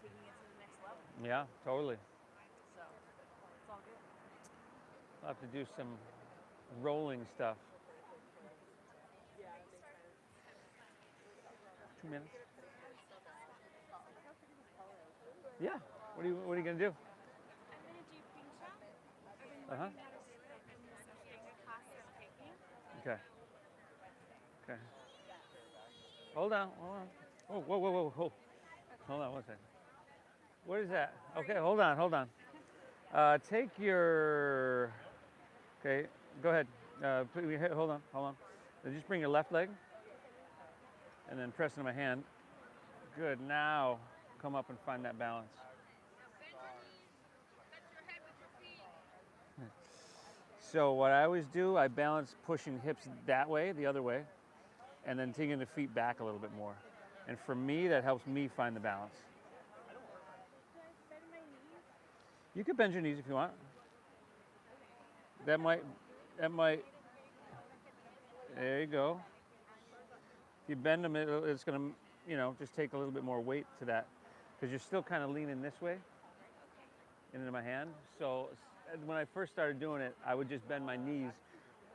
taking it to the next level. Yeah, totally. So it's all good. I'll have to do some rolling stuff. Yeah. 2 minutes. Yeah. What are you gonna do? I'm going to do ping shot. I've been Uh-huh. learning how to do it in this Australia class that I'm taking. Okay. Okay. Hold on. Oh, whoa. Hold on one second. What is that? Okay, hold on. Take your. Okay, go ahead. Hold on. Now just bring your left leg, and then press into my hand. Good. Now come up and find that balance. Bend your knees, touch your head with your feet. So what I always do, I balance pushing hips that way, the other way, and then taking the feet back a little bit more. And for me, that helps me find the balance. Do I bend my knees? You could bend your knees if you want. That might. There you go. If you bend them, it's gonna, just take a little bit more weight to that, because you're still kind of leaning this way into my hand. So when I first started doing it, I would just bend my knees,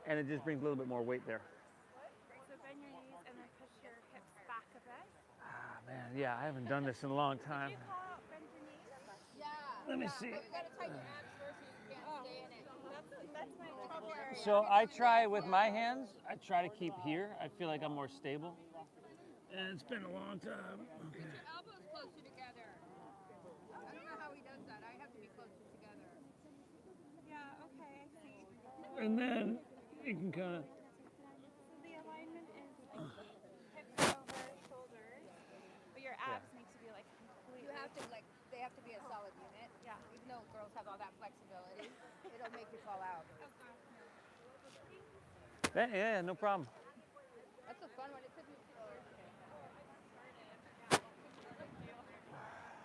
and it just brings a little bit more weight there. So bend your knees and then push your hips back a bit. Ah, man, yeah, I haven't done this in a long time. Did you call out bend your knees? Yeah. Let me see. But you gotta tighten your abs first so you can't stay in it. That's my trouble area. So I try with my hands, I try to keep here. I feel like I'm more stable. And it's been a long time. Okay. Get your elbows closer together. I don't know how he does that. I have to be closer together. Yeah, okay, I see. And then you can kind of. So the alignment is hips over shoulders, but your abs need to be like completely. You have to they have to be a solid unit. Yeah. Even though girls have all that flexibility, it'll make you fall out. Yeah, no problem. That's a fun one. It took me.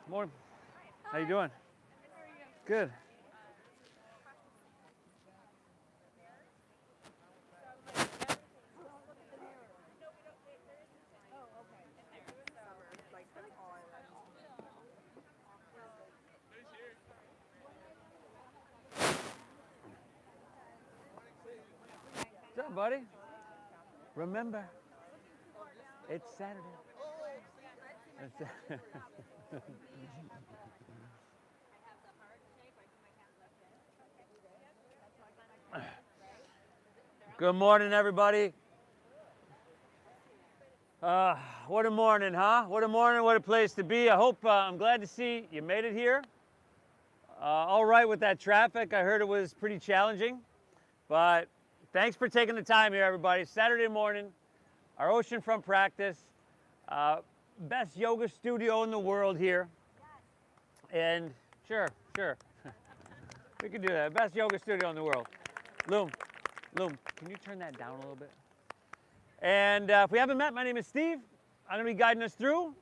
Morning. How you doing? How are you? Good. What's up, buddy? Remember, it's Saturday. Good morning, everybody. What a morning, huh? What a morning, what a place to be. I'm glad to see you made it here. All right with that traffic. I heard it was pretty challenging, but thanks for taking the time here, everybody. Saturday morning, our Oceanfront practice. Best yoga studio in the world here. And sure. We could do that. Best yoga studio in the world. Loom, can you turn that down a little bit? And if we haven't met, my name is Steve. I'm going to be guiding us through.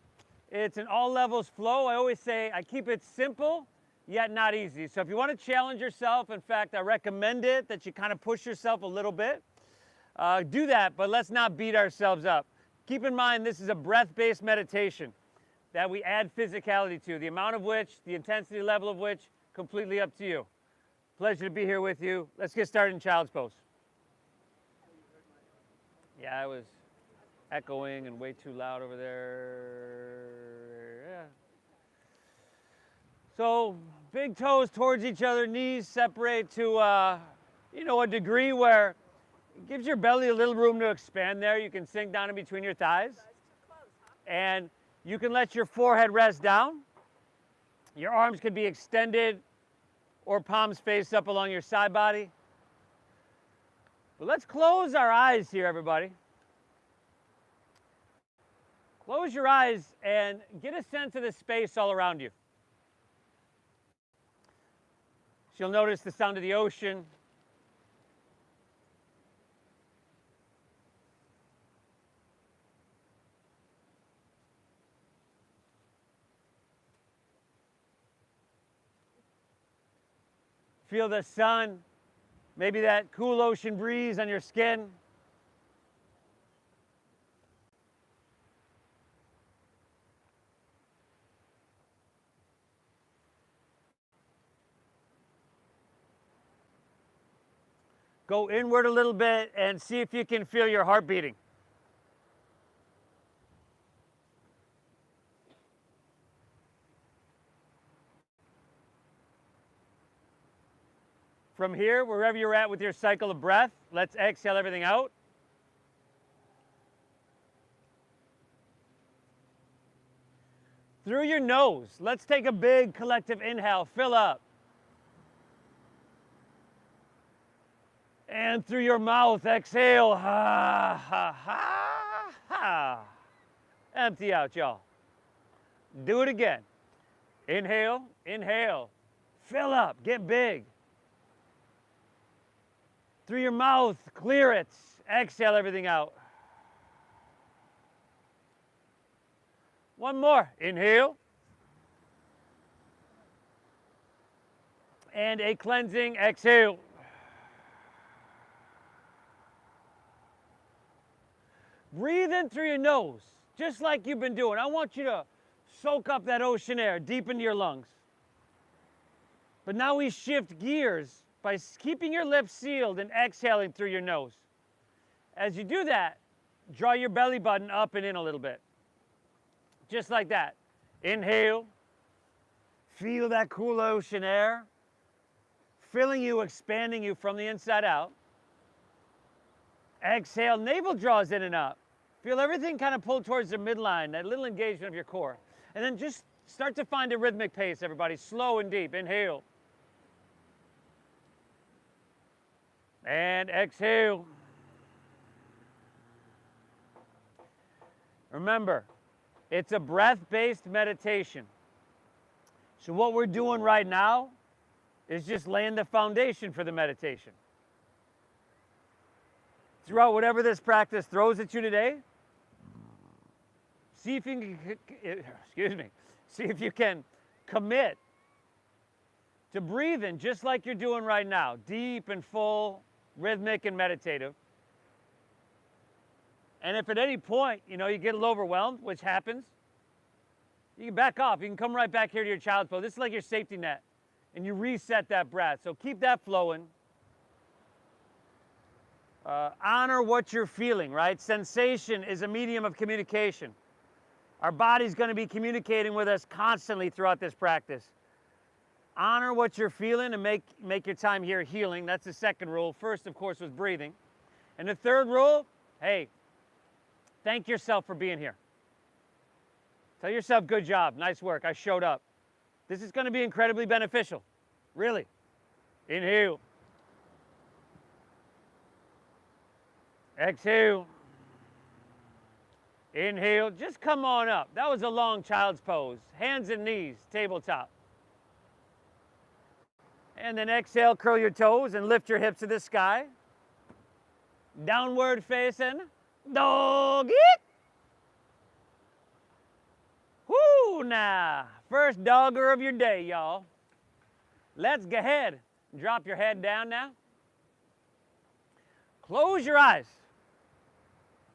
It's an all levels flow. I always say I keep it simple, yet not easy. So if you want to challenge yourself, in fact, I recommend it that you kind of push yourself a little bit. Do that, but let's not beat ourselves up. Keep in mind, this is a breath-based meditation that we add physicality to, the amount of which, the intensity level of which, completely up to you. Pleasure to be here with you. Let's get started in child's pose. Yeah, I was echoing and way too loud over there. Yeah. So big toes towards each other, knees separate to, a degree where it gives your belly a little room to expand there. You can sink down in between your thighs. And you can let your forehead rest down. Your arms could be extended or palms face up along your side body. But let's close our eyes here, everybody. Close your eyes and get a sense of the space all around you. So you'll notice the sound of the ocean. Feel the sun, maybe that cool ocean breeze on your skin. Go inward a little bit and see if you can feel your heart beating. From here, wherever you're at with your cycle of breath, let's exhale everything out. Through your nose, let's take a big collective inhale, fill up. And through your mouth, exhale, ha, ha, ha, ha. Empty out, y'all. Do it again. Inhale, inhale, fill up, get big. Through your mouth, clear it. Exhale everything out. One more. Inhale. And a cleansing exhale. Breathe in through your nose, just like you've been doing. I want you to soak up that ocean air deep into your lungs. But now we shift gears by keeping your lips sealed and exhaling through your nose. As you do that, draw your belly button up and in a little bit. Just like that. Inhale. Feel that cool ocean air filling you, expanding you from the inside out. Exhale, navel draws in and up. Feel everything kind of pull towards the midline, that little engagement of your core. And then just start to find a rhythmic pace, everybody. Slow and deep. Inhale. And exhale. Remember, it's a breath-based meditation. So what we're doing right now is just laying the foundation for the meditation. Throughout whatever this practice throws at you today, see if you can, see if you can commit to breathing just like you're doing right now, deep and full, rhythmic and meditative. And if at any point, you get a little overwhelmed, which happens, you can back off. You can come right back here to your child's pose. This is like your safety net. And you reset that breath. So keep that flowing. Honor what you're feeling, right? Sensation is a medium of communication. Our body's going to be communicating with us constantly throughout this practice. Honor what you're feeling and make your time here healing. That's the second rule. First, of course, was breathing. And the third rule, hey, thank yourself for being here. Tell yourself, good job, nice work, I showed up. This is going to be incredibly beneficial, really. Inhale. Exhale. Inhale, just come on up. That was a long child's pose. Hands and knees, tabletop. And then exhale, curl your toes and lift your hips to the sky. Downward facing doggy. Whoo, now. First dogger of your day, y'all. Let's go ahead. Drop your head down now. Close your eyes.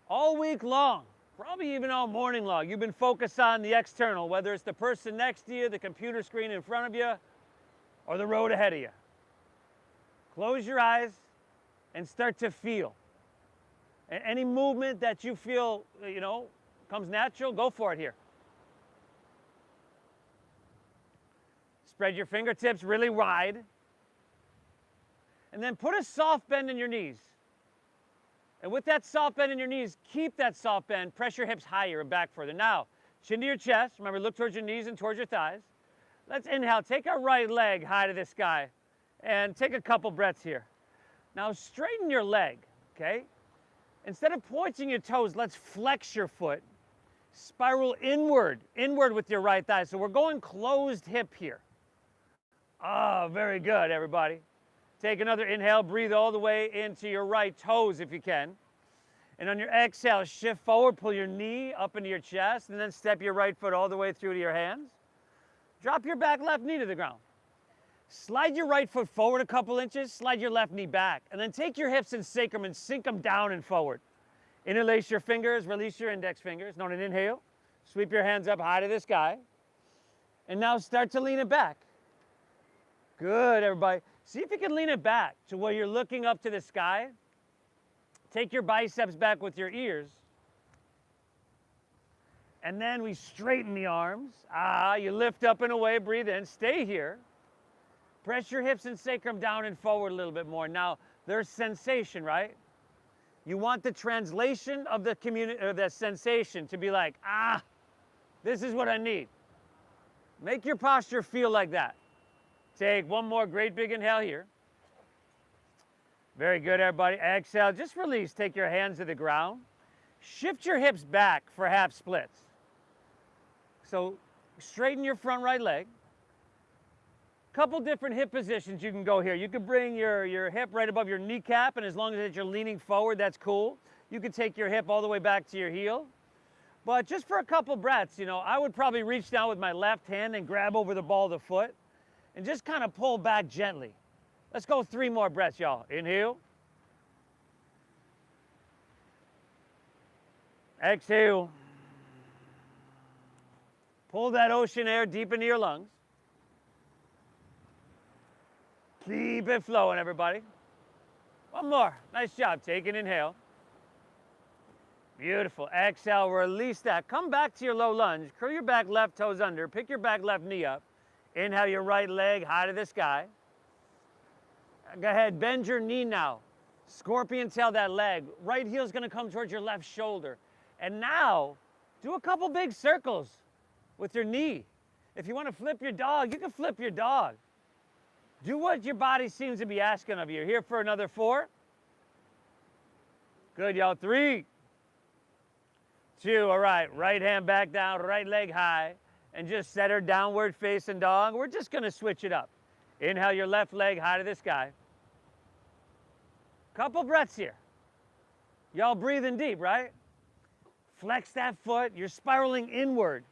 All week long, probably even all morning long, you've been focused on the external, whether it's the person next to you, the computer screen in front of you, or the road ahead of you. Close your eyes and start to feel. Any movement that you feel, comes natural, go for it here. Spread your fingertips really wide. And then put a soft bend in your knees. And with that soft bend in your knees, keep that soft bend, press your hips higher and back further. Now, chin to your chest. Remember, look towards your knees and towards your thighs. Let's inhale, take our right leg high to the sky and take a couple breaths here. Now straighten your leg, okay? Instead of pointing your toes, let's flex your foot. Spiral inward with your right thigh. So we're going closed hip here. Ah, very good, everybody. Take another inhale, breathe all the way into your right toes if you can. And on your exhale, shift forward, pull your knee up into your chest, and then step your right foot all the way through to your hands. Drop your back left knee to the ground. Slide your right foot forward a couple inches, slide your left knee back, and then take your hips and sacrum and sink them down and forward. Interlace your fingers, release your index fingers. Now, an inhale, sweep your hands up high to the sky. And now start to lean it back. Good, everybody. See if you can lean it back to where you're looking up to the sky. Take your biceps back with your ears. And then we straighten the arms. You lift up and away, breathe in, stay here. Press your hips and sacrum down and forward a little bit more. Now, there's sensation, right? You want the translation of the the sensation to be like, this is what I need. Make your posture feel like that. Take one more great big inhale here. Very good, everybody. Exhale, just release. Take your hands to the ground. Shift your hips back for half splits. So straighten your front right leg. Couple different hip positions you can go here. You could bring your hip right above your kneecap, and as long as you're leaning forward, that's cool. You could take your hip all the way back to your heel. But just for a couple breaths, you know, I would probably reach down with my left hand and grab over the ball of the foot and just kind of pull back gently. Let's go 3 more breaths, y'all. Inhale. Exhale. Pull that ocean air deep into your lungs. Keep it flowing, everybody. One more. Nice job. Take an inhale. Beautiful. Exhale, release that. Come back to your low lunge. Curl your back left toes under. Pick your back left knee up. Inhale your right leg high to the sky. Go ahead, bend your knee now. Scorpion tail that leg. Right heel's gonna come towards your left shoulder. And now, do a couple big circles with your knee. If you wanna flip your dog, you can flip your dog. Do what your body seems to be asking of you. Here for another 4. Good, y'all. 3, 2, all right. Right hand back down, right leg high, and just set her downward facing dog. We're just gonna switch it up. Inhale your left leg high to the sky. Couple breaths here. Y'all breathing deep, right? Flex that foot. You're spiraling inward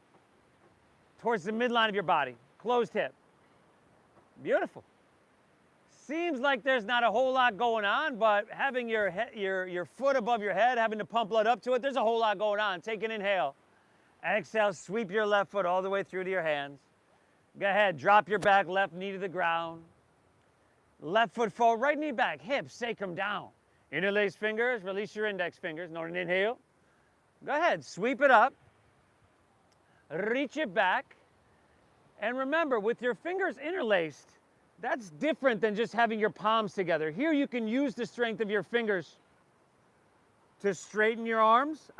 towards the midline of your body. Closed hip. Beautiful. Seems like there's not a whole lot going on, but having your foot above your head, having to pump blood up to it, there's a whole lot going on. Take an inhale. Exhale, sweep your left foot all the way through to your hands. Go ahead, drop your back left knee to the ground. Left foot forward, right knee back, hips, sacrum down. Interlace fingers, release your index fingers. Note an inhale. Go ahead, sweep it up. Reach it back. And remember, with your fingers interlaced, that's different than just having your palms together. Here you can use the strength of your fingers to straighten your arms.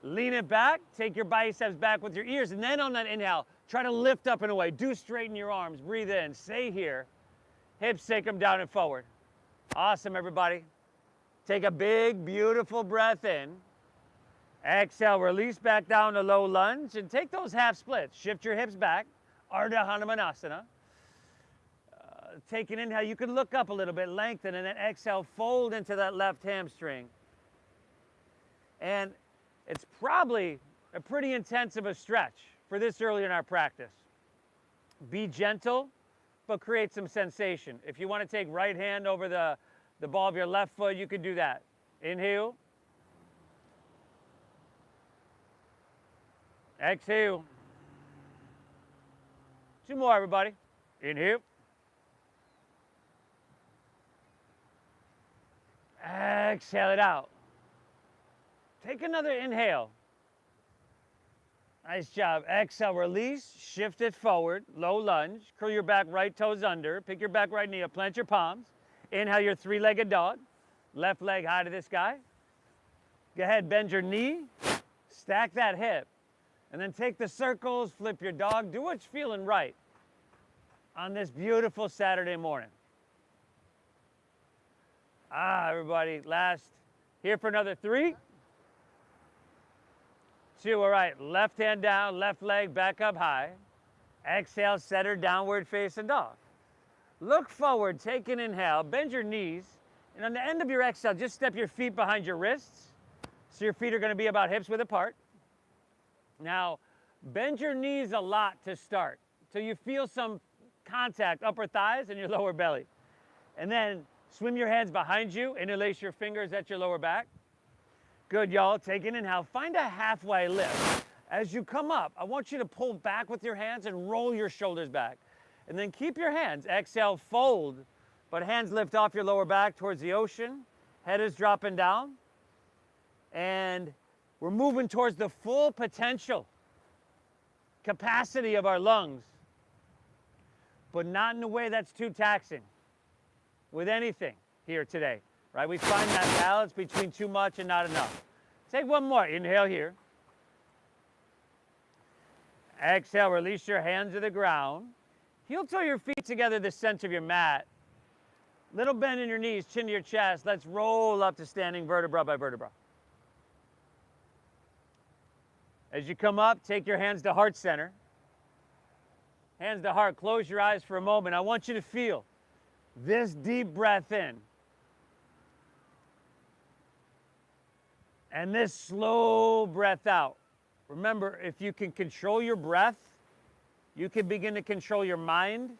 Lean it back, take your biceps back with your ears, and then on that inhale, try to lift up and away. Do straighten your arms, breathe in, stay here. Hips, sacrum down and forward. Awesome, everybody. Take a big, beautiful breath in. Exhale, release back down to low lunge, and take those half splits. Shift your hips back, Ardha Hanumanasana. Take an inhale, you can look up a little bit, lengthen, and then exhale, fold into that left hamstring. And it's probably a pretty intensive a stretch for this early in our practice. Be gentle, but create some sensation. If you want to take right hand over the ball of your left foot, you could do that. Inhale. Exhale. 2 more, everybody. Inhale. Exhale it out. Take another inhale. Nice job. Exhale, release, shift it forward, low lunge. Curl your back right toes under. Pick your back right knee up, plant your palms. Inhale your 3-legged dog. Left leg high to the sky. Go ahead, bend your knee, stack that hip, and then take the circles, flip your dog. Do what's feeling right on this beautiful Saturday morning. Everybody, last. Here for another 3, 2, all right. Left hand down, left leg back up high. Exhale, set her downward facing dog. Look forward, take an inhale, bend your knees, and on the end of your exhale, just step your feet behind your wrists. So your feet are going to be about hips width apart. Now, bend your knees a lot to start, till you feel some contact, upper thighs and your lower belly. And then swim your hands behind you, interlace your fingers at your lower back. Good, y'all. Take an inhale. Find a halfway lift. As you come up, I want you to pull back with your hands and roll your shoulders back. And then keep your hands. Exhale, fold, but hands lift off your lower back towards the ocean. Head is dropping down. And we're moving towards the full potential capacity of our lungs, but not in a way that's too taxing with anything here today, right? We find that balance between too much and not enough. Take one more. Inhale here. Exhale, release your hands to the ground. Heel toe your feet together the center of your mat. Little bend in your knees, chin to your chest. Let's roll up to standing vertebra by vertebra. As you come up, take your hands to heart center. Hands to heart, close your eyes for a moment. I want you to feel this deep breath in. And this slow breath out. Remember, if you can control your breath, you can begin to control your mind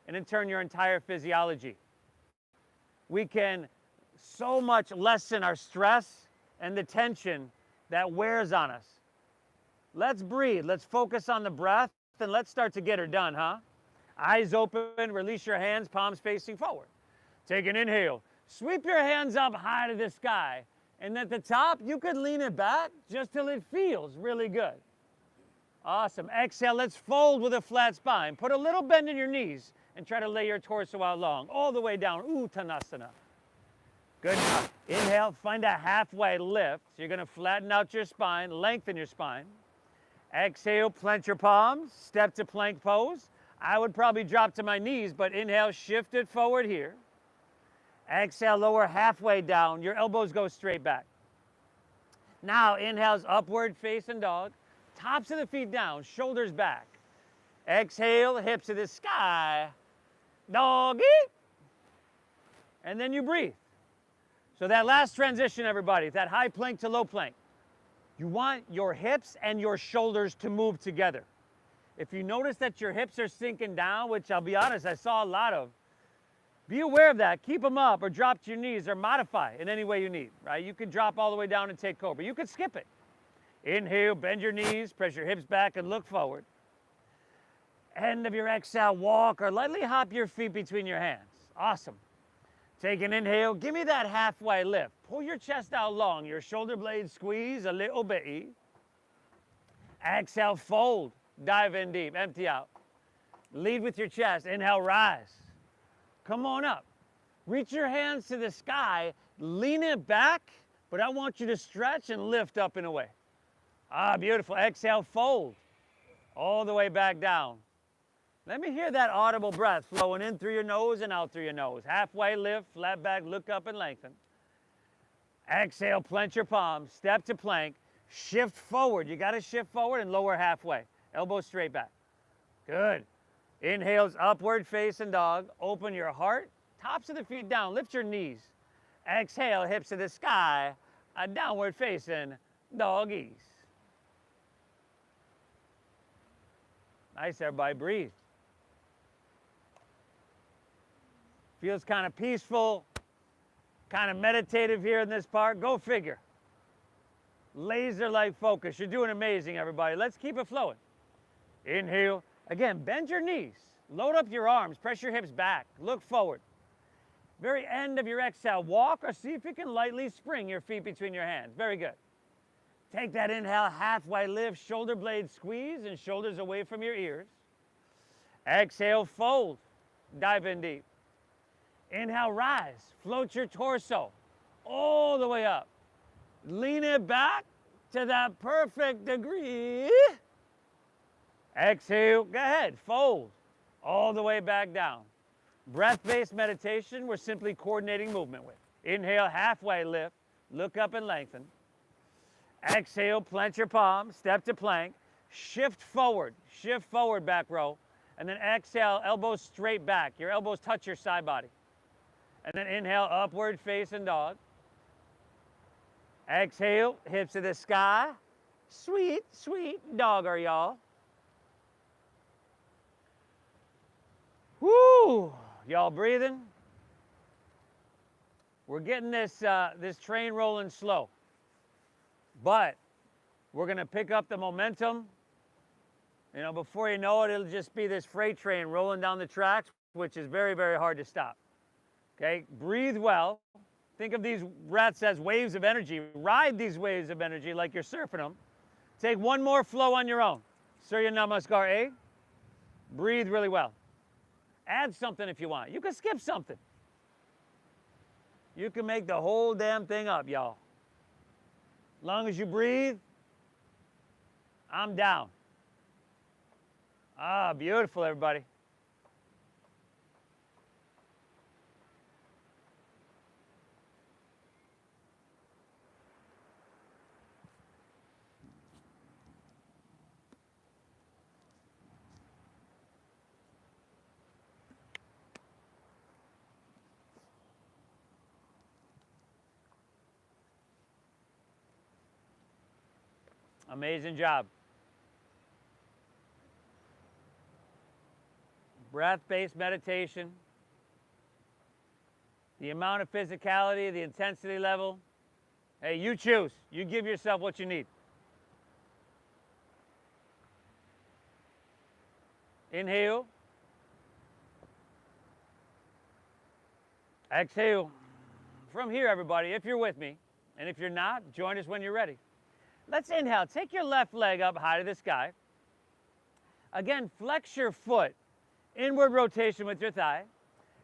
and in turn your entire physiology. We can so much lessen our stress and the tension that wears on us. Let's breathe. Let's focus on the breath and let's start to get her done, huh? Eyes open, release your hands, palms facing forward. Take an inhale. Sweep your hands up high to the sky. And at the top, you could lean it back just till it feels really good. Awesome. Exhale, let's fold with a flat spine. Put a little bend in your knees and try to lay your torso out long, all the way down. Uttanasana. Good enough. Inhale, find a halfway lift. So you're going to flatten out your spine, lengthen your spine. Exhale, plant your palms, step to plank pose. I would probably drop to my knees, but inhale, shift it forward here. Exhale, lower halfway down. Your elbows go straight back. Now, inhales, upward facing dog. Tops of the feet down, shoulders back. Exhale, hips to the sky. Doggy. And then you breathe. So that last transition, everybody, that high plank to low plank. You want your hips and your shoulders to move together. If you notice that your hips are sinking down, which I'll be honest, I saw a lot of, be aware of that. Keep them up or drop to your knees or modify in any way you need, right? You can drop all the way down and take cobra. You could skip it. Inhale, bend your knees, press your hips back and look forward. End of your exhale, walk or lightly hop your feet between your hands. Awesome. Take an inhale. Give me that halfway lift. Pull your chest out long. Your shoulder blades squeeze a little bit. Exhale, fold. Dive in deep. Empty out. Lead with your chest. Inhale, rise. Come on up. Reach your hands to the sky. Lean it back, but I want you to stretch and lift up and away. Ah, beautiful. Exhale, fold. All the way back down. Let me hear that audible breath flowing in through your nose and out through your nose. Halfway lift, flat back, look up and lengthen. Exhale, plant your palms, step to plank, shift forward. You got to shift forward and lower halfway. Elbows straight back. Good. Inhales, upward facing dog. Open your heart, tops of the feet down, lift your knees. Exhale, hips to the sky, a downward facing doggies. Nice, everybody, breathe. Feels kind of peaceful, kind of meditative here in this part. Go figure. Laser-like focus. You're doing amazing, everybody. Let's keep it flowing. Inhale. Again, bend your knees. Load up your arms. Press your hips back. Look forward. Very end of your exhale. Walk or see if you can lightly spring your feet between your hands. Very good. Take that inhale, halfway lift. Shoulder blades squeeze and shoulders away from your ears. Exhale, fold. Dive in deep. Inhale, rise. Float your torso all the way up. Lean it back to that perfect degree. Exhale, go ahead, fold all the way back down. Breath-based meditation, we're simply coordinating movement with. Inhale, halfway lift, look up and lengthen. Exhale, plant your palms, step to plank, shift forward back row, and then exhale, elbows straight back. Your elbows touch your side body. And then inhale, upward facing dog. Exhale, hips to the sky. Sweet, sweet dog are y'all. Woo! Y'all breathing? We're getting this train rolling slow. But we're going to pick up the momentum You know, before you know it, it'll just be this freight train rolling down the tracks, which is very, very hard to stop. Okay, breathe well. Think of these breaths as waves of energy. Ride these waves of energy like you're surfing them. Take one more flow on your own. Surya Namaskar A. Breathe really well. Add something if you want. You can skip something. You can make the whole damn thing up, y'all. Long as you breathe, I'm down. Ah, beautiful, everybody. Amazing job. Breath-based meditation. The amount of physicality, the intensity level. Hey, you choose. You give yourself what you need. Inhale. Exhale. From here, everybody, if you're with me, and if you're not, join us when you're ready. Let's inhale. Take your left leg up high to the sky. Again, flex your foot. Inward rotation with your thigh.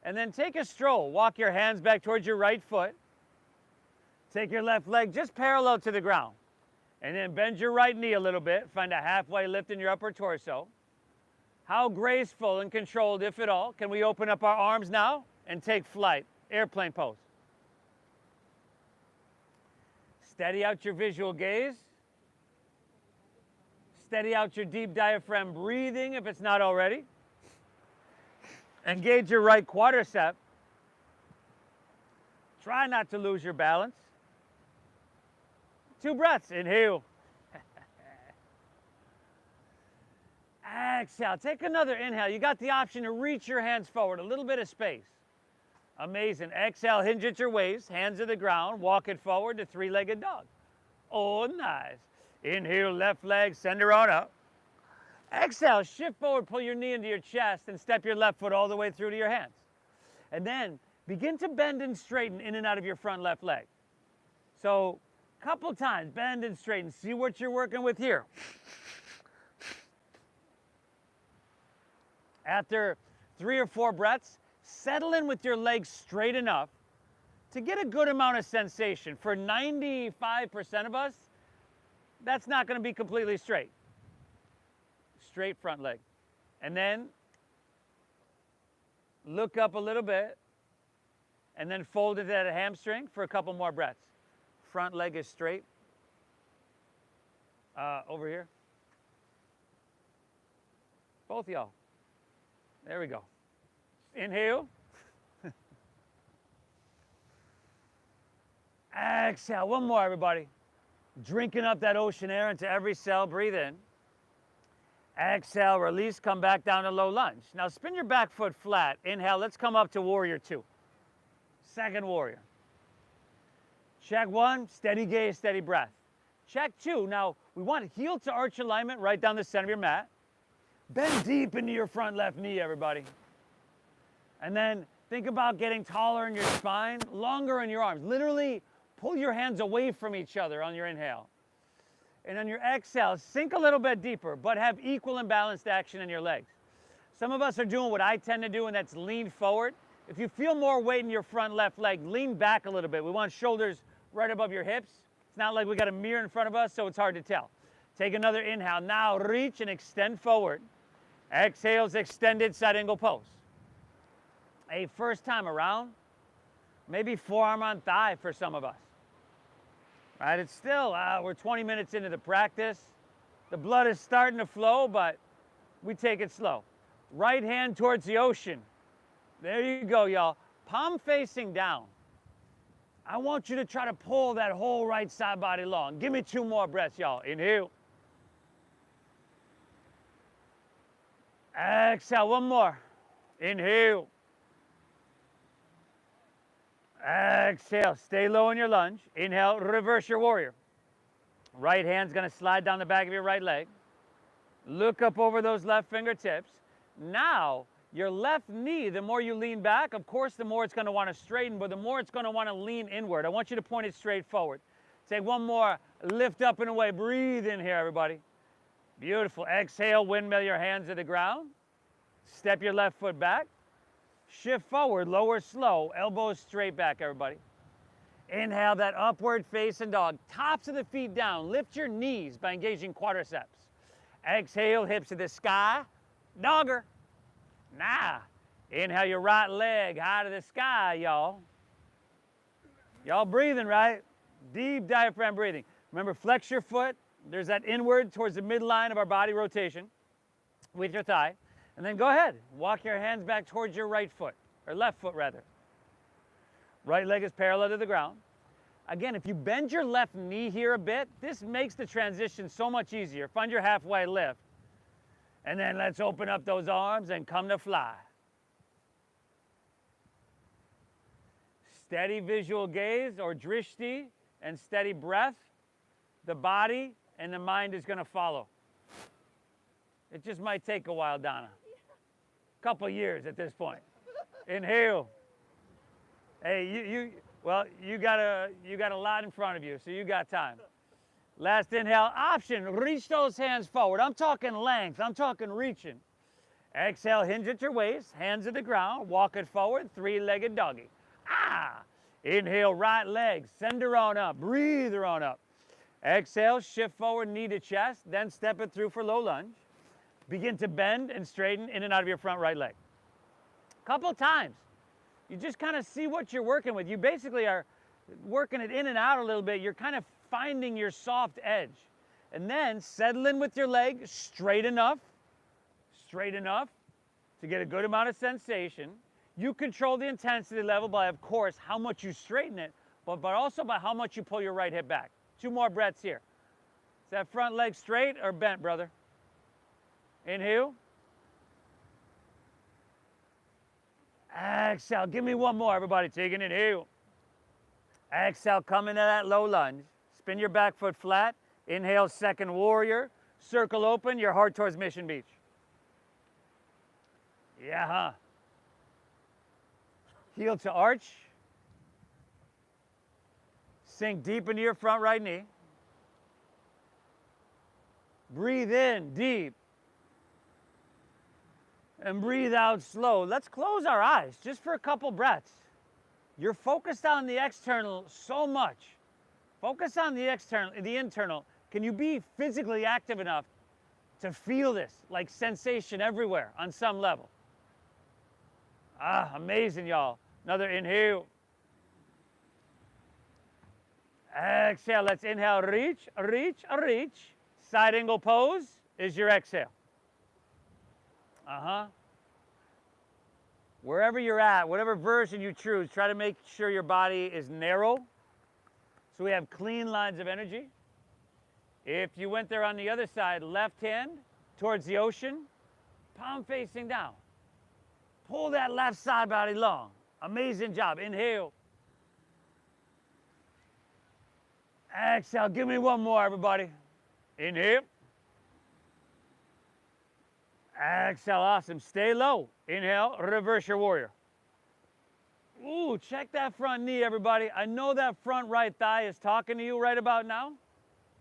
And then take a stroll. Walk your hands back towards your right foot. Take your left leg just parallel to the ground. And then bend your right knee a little bit. Find a halfway lift in your upper torso. How graceful and controlled, if at all, can we open up our arms now and take flight? Airplane pose. Steady out your visual gaze. Steady out your deep diaphragm breathing if it's not already. Engage your right quadricep. Try not to lose your balance. 2 breaths. Inhale. Exhale. Take another inhale. You got the option to reach your hands forward, a little bit of space. Amazing. Exhale, hinge at your waist, hands to the ground, walk it forward to 3-legged dog. Oh, nice. Inhale, left leg, send her on up. Exhale, shift forward, pull your knee into your chest, and step your left foot all the way through to your hands. And then begin to bend and straighten in and out of your front left leg. So, a couple times, bend and straighten. See what you're working with here. After 3 or 4 breaths, settle in with your legs straight enough to get a good amount of sensation. For 95% of us, that's not going to be completely straight. Straight front leg. And then look up a little bit and then fold it at a hamstring for a couple more breaths. Front leg is straight. Over here. Both y'all. There we go. Inhale. Exhale. One more, everybody. Drinking up that ocean air into every cell. Breathe in. Exhale, release, come back down to low lunge. Now spin your back foot flat. Inhale, let's come up to warrior 2. Second warrior. Check 1, steady gaze, steady breath. Check 2, now we want heel to arch alignment right down the center of your mat. Bend deep into your front left knee, everybody. And then think about getting taller in your spine, longer in your arms. Literally pull your hands away from each other on your inhale. And on your exhale, sink a little bit deeper, but have equal and balanced action in your legs. Some of us are doing what I tend to do, and that's lean forward. If you feel more weight in your front left leg, lean back a little bit. We want shoulders right above your hips. It's not like we got a mirror in front of us, so it's hard to tell. Take another inhale. Now reach and extend forward. Exhales, extended side angle pose. A first time around, maybe forearm on thigh for some of us. Right, it's still, we're 20 minutes into the practice. The blood is starting to flow, but we take it slow. Right hand towards the ocean. There you go, y'all. Palm facing down. I want you to try to pull that whole right side body long. Give me 2 more breaths, y'all. Inhale. Exhale, 1 more. Inhale. Exhale, stay low in your lunge. Inhale, reverse your warrior. Right hand's gonna slide down the back of your right leg. Look up over those left fingertips. Now, your left knee, the more you lean back, of course, the more it's going to want to straighten, but the more it's going to want to lean inward. I want you to point it straight forward. Take one more, lift up and away. Breathe in here, everybody. Beautiful. Exhale, windmill your hands to the ground. Step your left foot back. Shift forward, lower slow, elbows straight back, everybody. Inhale that upward facing dog. Tops of the feet down. Lift your knees by engaging quadriceps. Exhale, hips to the sky. Dogger. Nah. Inhale your right leg high to the sky, y'all. Y'all breathing, right? Deep diaphragm breathing. Remember, flex your foot. There's that inward towards the midline of our body rotation with your thigh. And then go ahead. Walk your hands back towards your right foot, or left foot rather. Right leg is parallel to the ground. Again, if you bend your left knee here a bit, this makes the transition so much easier. Find your halfway lift. And then let's open up those arms and come to fly. Steady visual gaze or drishti and steady breath. The body and the mind is going to follow. It just might take a while, Donna. A couple years at this point. Inhale. Hey, you got a lot in front of you, so you got time. Last inhale, option, reach those hands forward. I'm talking length, I'm talking reaching. Exhale, hinge at your waist, hands at the ground, walk it forward, three-legged doggy. Ah! Inhale, right leg, send her on up, breathe her on up. Exhale, shift forward, knee to chest, then step it through for low lunge. Begin to bend and straighten in and out of your front right leg. Couple times. You just kind of see what you're working with. You basically are working it in and out a little bit. You're kind of finding your soft edge. And then settle in with your leg straight enough to get a good amount of sensation. You control the intensity level by, of course, how much you straighten it, but also by how much you pull your right hip back. 2 more breaths here. Is that front leg straight or bent, brother? Inhale. Exhale. Give me one more, everybody. Take an inhale. Exhale. Come into that low lunge. Spin your back foot flat. Inhale, second warrior. Circle open, your heart towards Mission Beach. Yeah, huh? Heel to arch. Sink deep into your front right knee. Breathe in deep. And breathe out slow. Let's close our eyes just for a couple breaths. You're focused on the external so much. Focus on the external, the internal. Can you be physically active enough to feel this, like sensation everywhere on some level? Ah, amazing, y'all. Another inhale. Exhale. Let's inhale. Reach, reach, reach. Side angle pose is your exhale. Wherever you're at, whatever version you choose, try to make sure your body is narrow so we have clean lines of energy. If you went there on the other side, left hand towards the ocean, palm facing down. Pull that left side body long. Amazing job. Inhale. Exhale. Give me one more, everybody. Inhale. Exhale, awesome. Stay low. Inhale, reverse your warrior. Ooh, check that front knee, everybody. I know that front right thigh is talking to you right about now.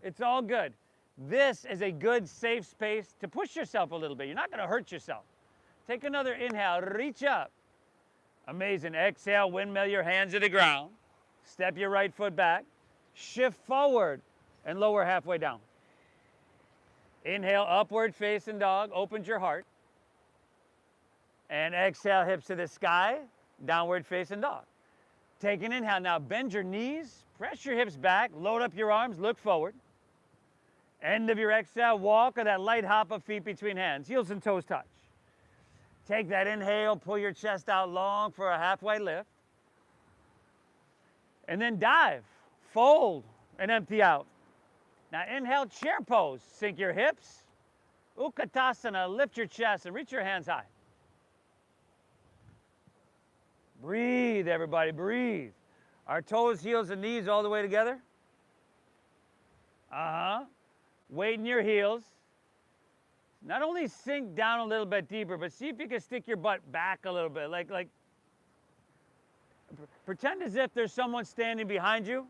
It's all good. This is a good, safe space to push yourself a little bit. You're not going to hurt yourself. Take another inhale, reach up. Amazing. Exhale, windmill your hands to the ground. Step your right foot back. Shift forward and lower halfway down. Inhale, upward facing dog, opens your heart. And exhale, hips to the sky, downward facing dog. Take an inhale. Now bend your knees, press your hips back, load up your arms, look forward. End of your exhale, walk or that light hop of feet between hands. Heels and toes touch. Take that inhale, pull your chest out long for a halfway lift. And then dive, fold, and empty out. Now inhale, chair pose. Sink your hips. Utkatasana, lift your chest and reach your hands high. Breathe, everybody, breathe. Our toes, heels, and knees all the way together. Weight in your heels. not only sink down a little bit deeper, but see if you can stick your butt back a little bit. Like pretend as if there's someone standing behind you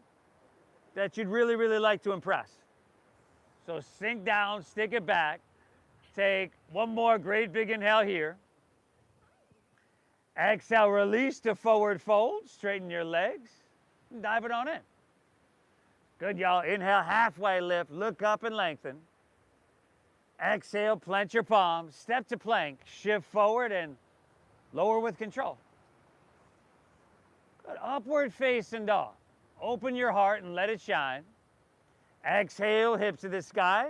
that you'd really, really like to impress. So sink down, stick it back. Take one more great big inhale here. Exhale, release to forward fold. Straighten your legs. And dive it on in. Good, y'all. Inhale, halfway lift. Look up and lengthen. Exhale, plant your palms. Step to plank. Shift forward and lower with control. Good. Upward facing dog. Open your heart and let it shine. Exhale, hips to the sky.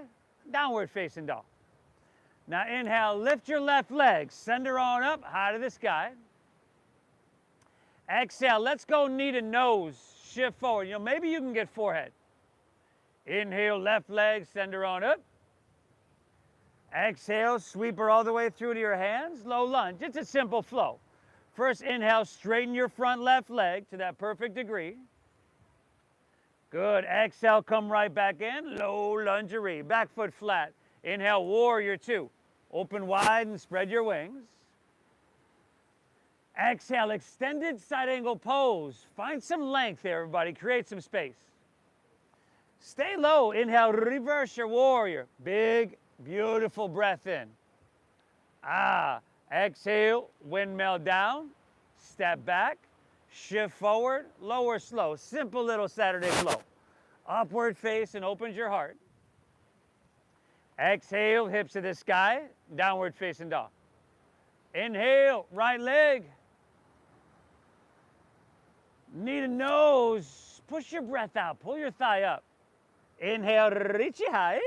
Downward facing dog. Now inhale, lift your left leg. Send her on up, high to the sky. Exhale, let's go knee to nose. Shift forward. You know, maybe you can get forehead. Inhale, left leg, send her on up. Exhale, sweep her all the way through to your hands. Low lunge. It's a simple flow. First inhale, straighten your front left leg to that perfect degree. Good. Exhale, come right back in. Low lungerie. Back foot flat. Inhale, warrior two. Open wide and spread your wings. Exhale, extended side angle pose. Find some length here, everybody. Create some space. Stay low. Inhale, reverse your warrior. Big, beautiful breath in. Exhale, windmill down. Step back. Shift forward. Lower slow. Simple little Saturday flow. Upward face and opens your heart. Exhale, hips to the sky. Downward facing dog. Inhale, right leg. Knee to nose. Push your breath out. Pull your thigh up. Inhale, reach it high.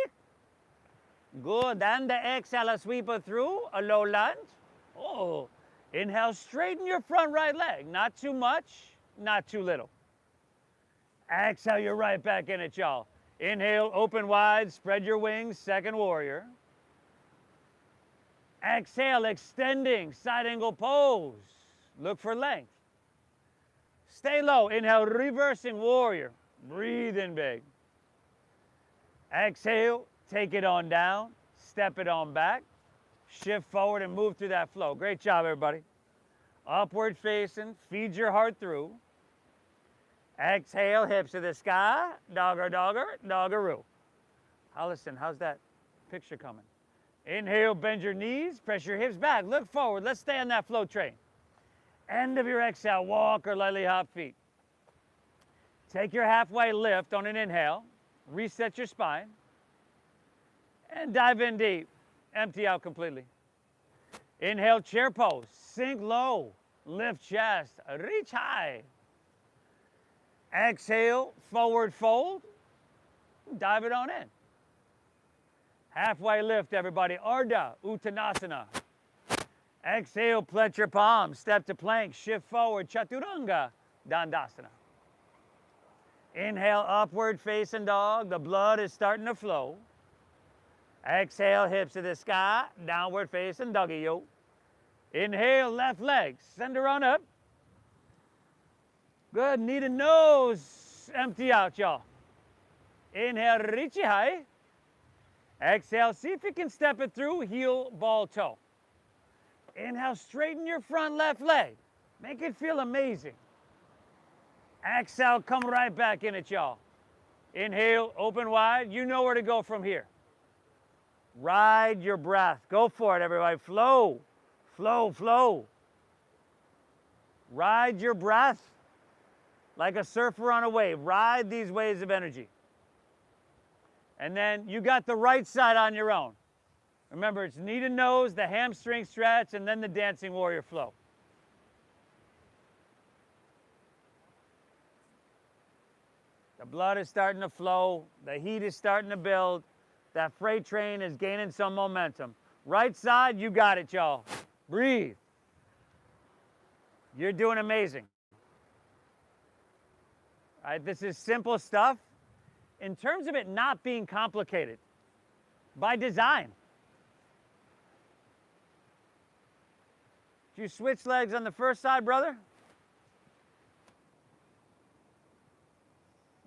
Good. And the exhale, sweep it through. A low lunge. Oh. Inhale, straighten your front right leg. Not too much, not too little. Exhale, you're right back in it, y'all. Inhale, open wide, spread your wings, second warrior. Exhale, extending, side angle pose. Look for length. Stay low. Inhale, reversing warrior. Breathe in big. Exhale, take it on down, step it on back, shift forward and move through that flow. Great job, everybody. Upward facing, feed your heart through. Exhale, hips to the sky, dogger, dogger, doggeroo. Allison, how's that picture coming? Inhale, bend your knees, press your hips back, look forward. Let's stay on that flow train. End of your exhale, walk or lightly hop feet. Take your halfway lift on an inhale, reset your spine, and dive in deep. Empty out completely. Inhale, chair pose, sink low, lift chest, reach high. Exhale, forward fold, dive it on in. Halfway lift, everybody. Ardha Uttanasana. Exhale, plant your palms, step to plank, shift forward, Chaturanga Dandasana. Inhale, upward facing dog. The blood is starting to flow. Exhale, hips to the sky, downward facing doggy yo. Inhale, left leg, send her on up. Good, knee to nose, empty out, y'all. Inhale, reach it high. Exhale, see if you can step it through, heel, ball, toe. Inhale, straighten your front left leg. Make it feel amazing. Exhale, come right back in it, y'all. Inhale, open wide. You know where to go from here. Ride your breath. Go for it, everybody. Flow, flow, flow. Ride your breath like a surfer on a wave. Ride these waves of energy. And then you got the right side on your own. Remember, it's knee to nose, the hamstring stretch, and then the dancing warrior flow. The blood is starting to flow. The heat is starting to build. That freight train is gaining some momentum. Right side, you got it, y'all. Breathe. You're doing amazing. All right, this is simple stuff. In terms of it not being complicated, by design. Did you switch legs on the first side, brother?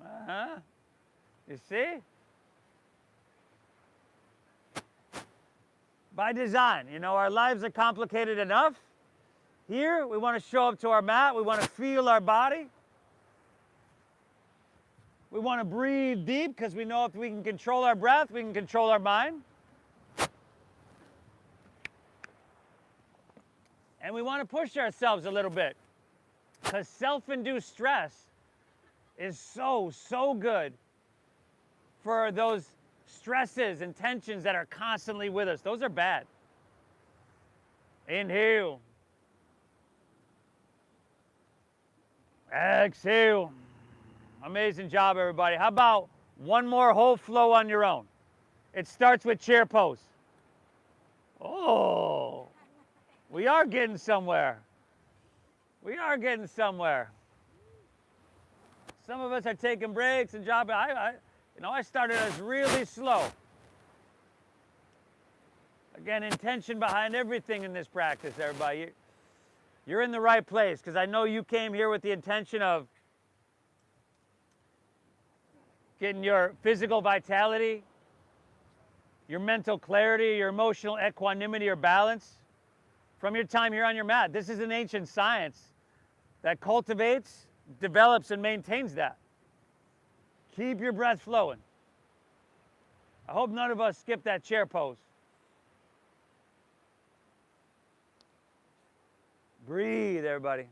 Uh-huh. You see? by design. You know, our lives are complicated enough. Here, we want to show up to our mat. We want to feel our body. We want to breathe deep because we know if we can control our breath, we can control our mind. And we want to push ourselves a little bit because self-induced stress is so good for those stresses and tensions that are constantly with us. Those are bad. Inhale. Exhale. Amazing job, everybody. How about one more whole flow on your own? It starts with chair pose. Oh, we are getting somewhere. We are getting somewhere. Some of us are taking breaks and job. I started as really slow. Again, intention behind everything in this practice, everybody. You're in the right place because I know you came here with the intention of getting your physical vitality, your mental clarity, your emotional equanimity or balance from your time here on your mat. This is an ancient science that cultivates, develops, and maintains that. Keep your breath flowing. I hope none of us skip that chair pose. Breathe, everybody.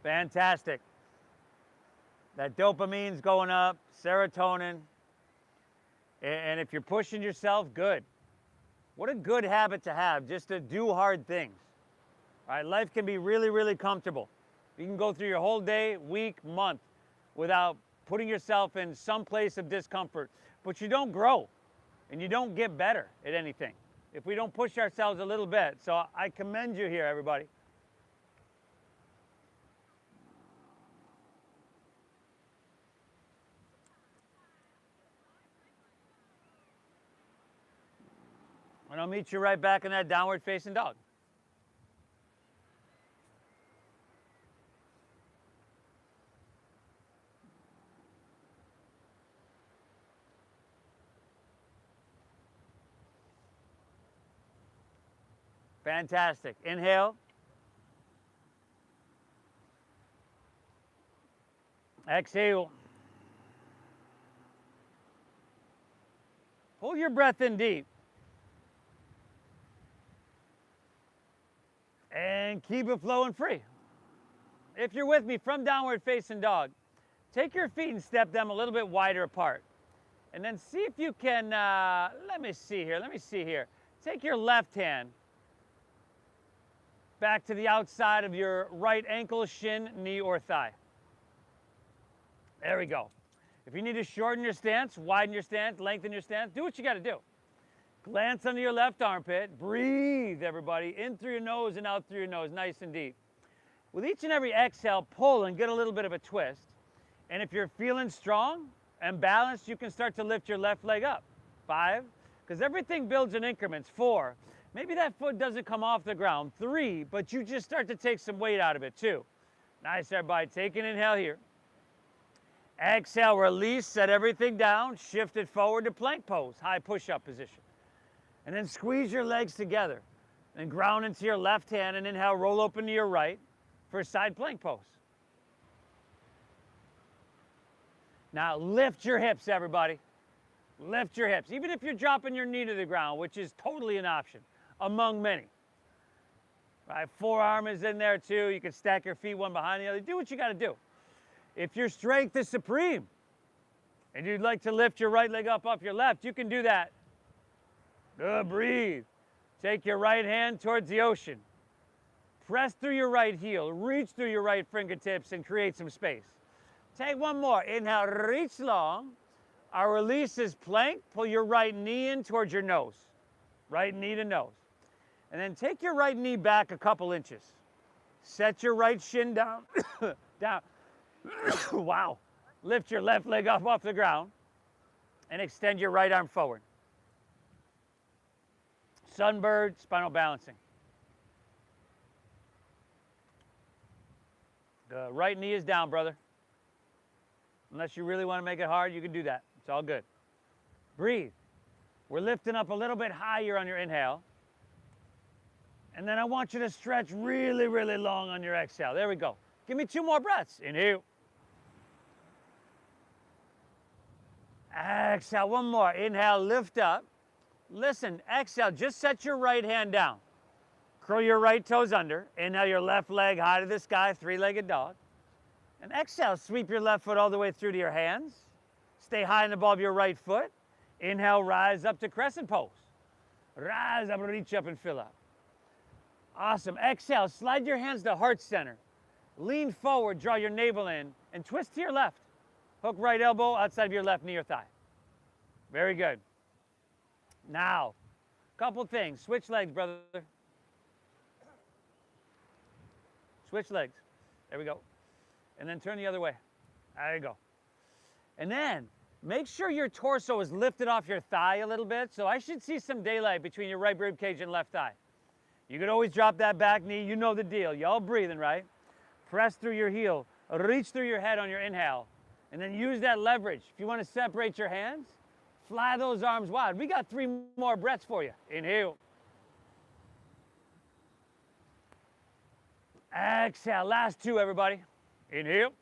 Fantastic. That dopamine's going up, serotonin. And if you're pushing yourself, good. What a good habit to have, just to do hard things. All right, life can be really comfortable. You can go through your whole day, week, month without putting yourself in some place of discomfort. But you don't grow and you don't get better at anything if we don't push ourselves a little bit. So I commend you here, everybody. And I'll meet you right back in that downward facing dog. Fantastic. Inhale. Exhale. Hold your breath in deep. And keep it flowing free. If you're with me from downward facing dog, take your feet and step them a little bit wider apart. And then see if you can, let me see here. Take your left hand back to the outside of your right ankle, shin, knee, or thigh. There we go. If you need to shorten your stance, widen your stance, lengthen your stance, do what you got to do. Glance under your left armpit. Breathe, everybody, in through your nose and out through your nose, nice and deep. With each and every exhale, pull and get a little bit of a twist. And if you're feeling strong and balanced, you can start to lift your left leg up. 5, because everything builds in increments. 4, maybe that foot doesn't come off the ground. 3, but you just start to take some weight out of it. 2, nice, everybody. Take an inhale here. Exhale, release, set everything down, shift it forward to plank pose, high push-up position. And then squeeze your legs together and ground into your left hand and inhale, roll open to your right for side plank pose. Now lift your hips, everybody. Lift your hips. Even if you're dropping your knee to the ground, which is totally an option among many. Right, forearm is in there too. You can stack your feet one behind the other. Do what you got to do. If your strength is supreme and you'd like to lift your right leg up off your left, you can do that. Good, breathe. Take your right hand towards the ocean. Press through your right heel, reach through your right fingertips and create some space. Take one more. Inhale, reach long. Our release is plank. Pull your right knee in towards your nose. Right knee to nose. And then take your right knee back a couple inches. Set your right shin down. Down. Wow. Lift your left leg up off the ground and extend your right arm forward. Sunbird, spinal balancing. The right knee is down, brother. Unless you really want to make it hard, you can do that. It's all good. Breathe. We're lifting up a little bit higher on your inhale. And then I want you to stretch really, really long on your exhale. There we go. Give me 2 more breaths. Inhale. Exhale, one more. Inhale, lift up. Listen, exhale, just set your right hand down. Curl your right toes under. Inhale your left leg high to the sky, 3-legged dog. And exhale, sweep your left foot all the way through to your hands. Stay high and above your right foot. Inhale, rise up to crescent pose. Rise up, reach up and fill up. Awesome. Exhale, slide your hands to heart center. Lean forward, draw your navel in, and twist to your left. Hook right elbow outside of your left knee or thigh. Very good. Now, couple things. Switch legs, brother. Switch legs. There we go. And then turn the other way. There you go. And then make sure your torso is lifted off your thigh a little bit. So I should see some daylight between your right rib cage and left thigh. You could always drop that back knee. You know the deal. Y'all breathing, right? Press through your heel. Reach through your head on your inhale. And then use that leverage. If you want to separate your hands, fly those arms wide. We got 3 more breaths for you. Inhale. Exhale. Last 2, everybody. Inhale.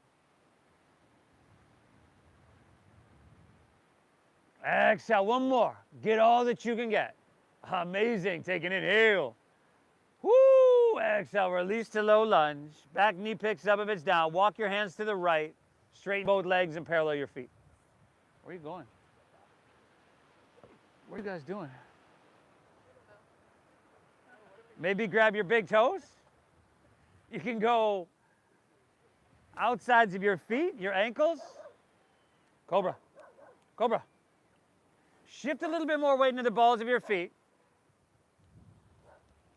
Exhale. One more. Get all that you can get. Amazing. Take an inhale. Woo! Exhale. Release to low lunge. Back knee picks up if it's down. Walk your hands to the right. Straighten both legs and parallel your feet. Where are you going? What are you guys doing? Maybe grab your big toes. You can go outsides of your feet, your ankles. Cobra. Cobra. Shift a little bit more weight into the balls of your feet.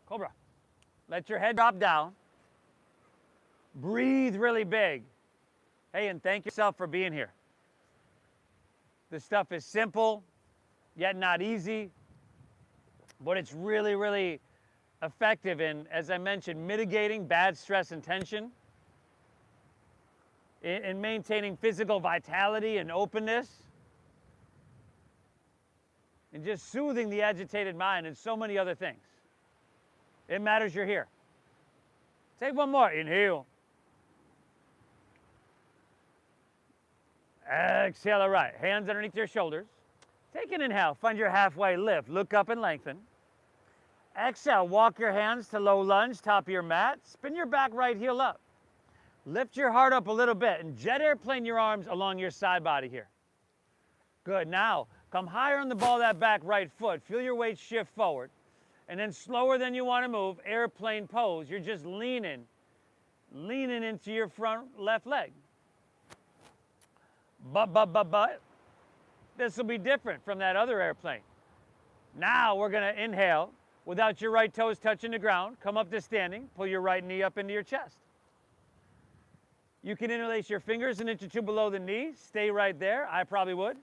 Cobra. Let your head drop down. Breathe really big. Hey, and thank yourself for being here. This stuff is simple, yet not easy, but it's really, really effective in, as I mentioned, mitigating bad stress and tension, in maintaining physical vitality and openness, and just soothing the agitated mind and so many other things. It matters you're here. Take one more. Inhale. Exhale, all right. Hands underneath your shoulders. Take an inhale. Find your halfway lift. Look up and lengthen. Exhale. Walk your hands to low lunge, top of your mat. Spin your back right heel up. Lift your heart up a little bit and jet airplane your arms along your side body here. Good. Now, come higher on the ball of that back right foot. Feel your weight shift forward. And then slower than you want to move, airplane pose. You're just leaning into your front left leg. But. This will be different from that other airplane. Now we're going to inhale without your right toes touching the ground. Come up to standing. Pull your right knee up into your chest. You can interlace your fingers an inch or 2 below the knee. Stay right there. I probably would.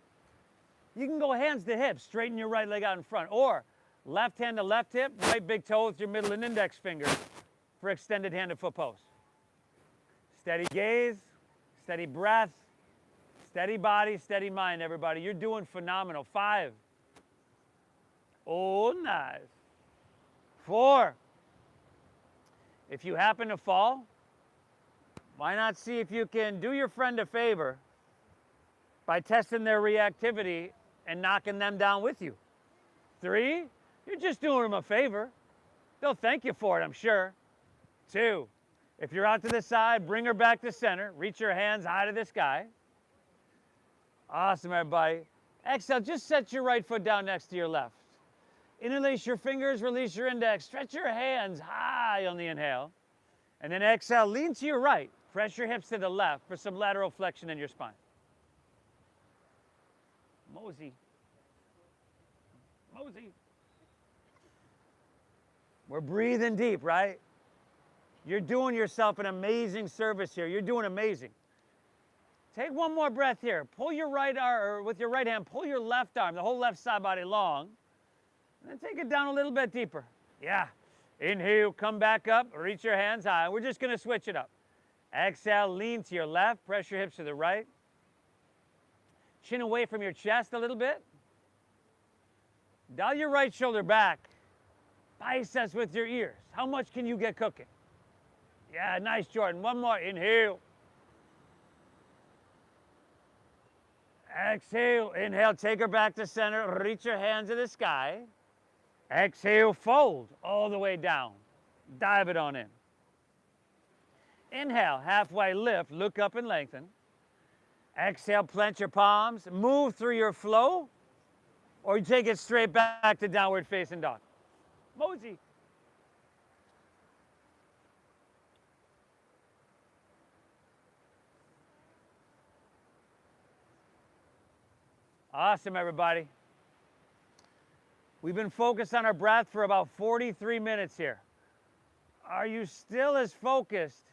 You can go hands to hips. Straighten your right leg out in front. Or left hand to left hip, right big toe with your middle and index finger for extended hand to foot pose. Steady gaze, steady breath, steady body, steady mind, everybody. You're doing phenomenal. 5. Oh, nice. 4. If you happen to fall, why not see if you can do your friend a favor by testing their reactivity and knocking them down with you. 3, you're just doing them a favor. They'll thank you for it, I'm sure. 2, if you're out to the side, bring her back to center. Reach your hands high to the sky. Awesome, everybody. Exhale, just set your right foot down next to your left. Interlace your fingers, release your index. Stretch your hands high on the inhale. And then exhale, lean to your right. Press your hips to the left for some lateral flexion in your spine. Mosey. Mosey. We're breathing deep, right? You're doing yourself an amazing service here. You're doing amazing. Take one more breath here. Pull your right arm, or with your right hand, pull your left arm, the whole left side body long. And then take it down a little bit deeper. Yeah. Inhale, come back up, reach your hands high. We're just going to switch it up. Exhale, lean to your left, press your hips to the right. Chin away from your chest a little bit. Dial your right shoulder back. Biceps with your ears. How much can you get cooking? Yeah, nice, Jordan. One more. Inhale. Exhale. Inhale, take her back to center. Reach your hands to the sky. Exhale, fold all the way down. Dive it on in. Inhale, halfway lift, look up and lengthen. Exhale, plant your palms, move through your flow, or you take it straight back to downward facing dog. Mosey. Awesome, everybody. We've been focused on our breath for about 43 minutes here. Are you still as focused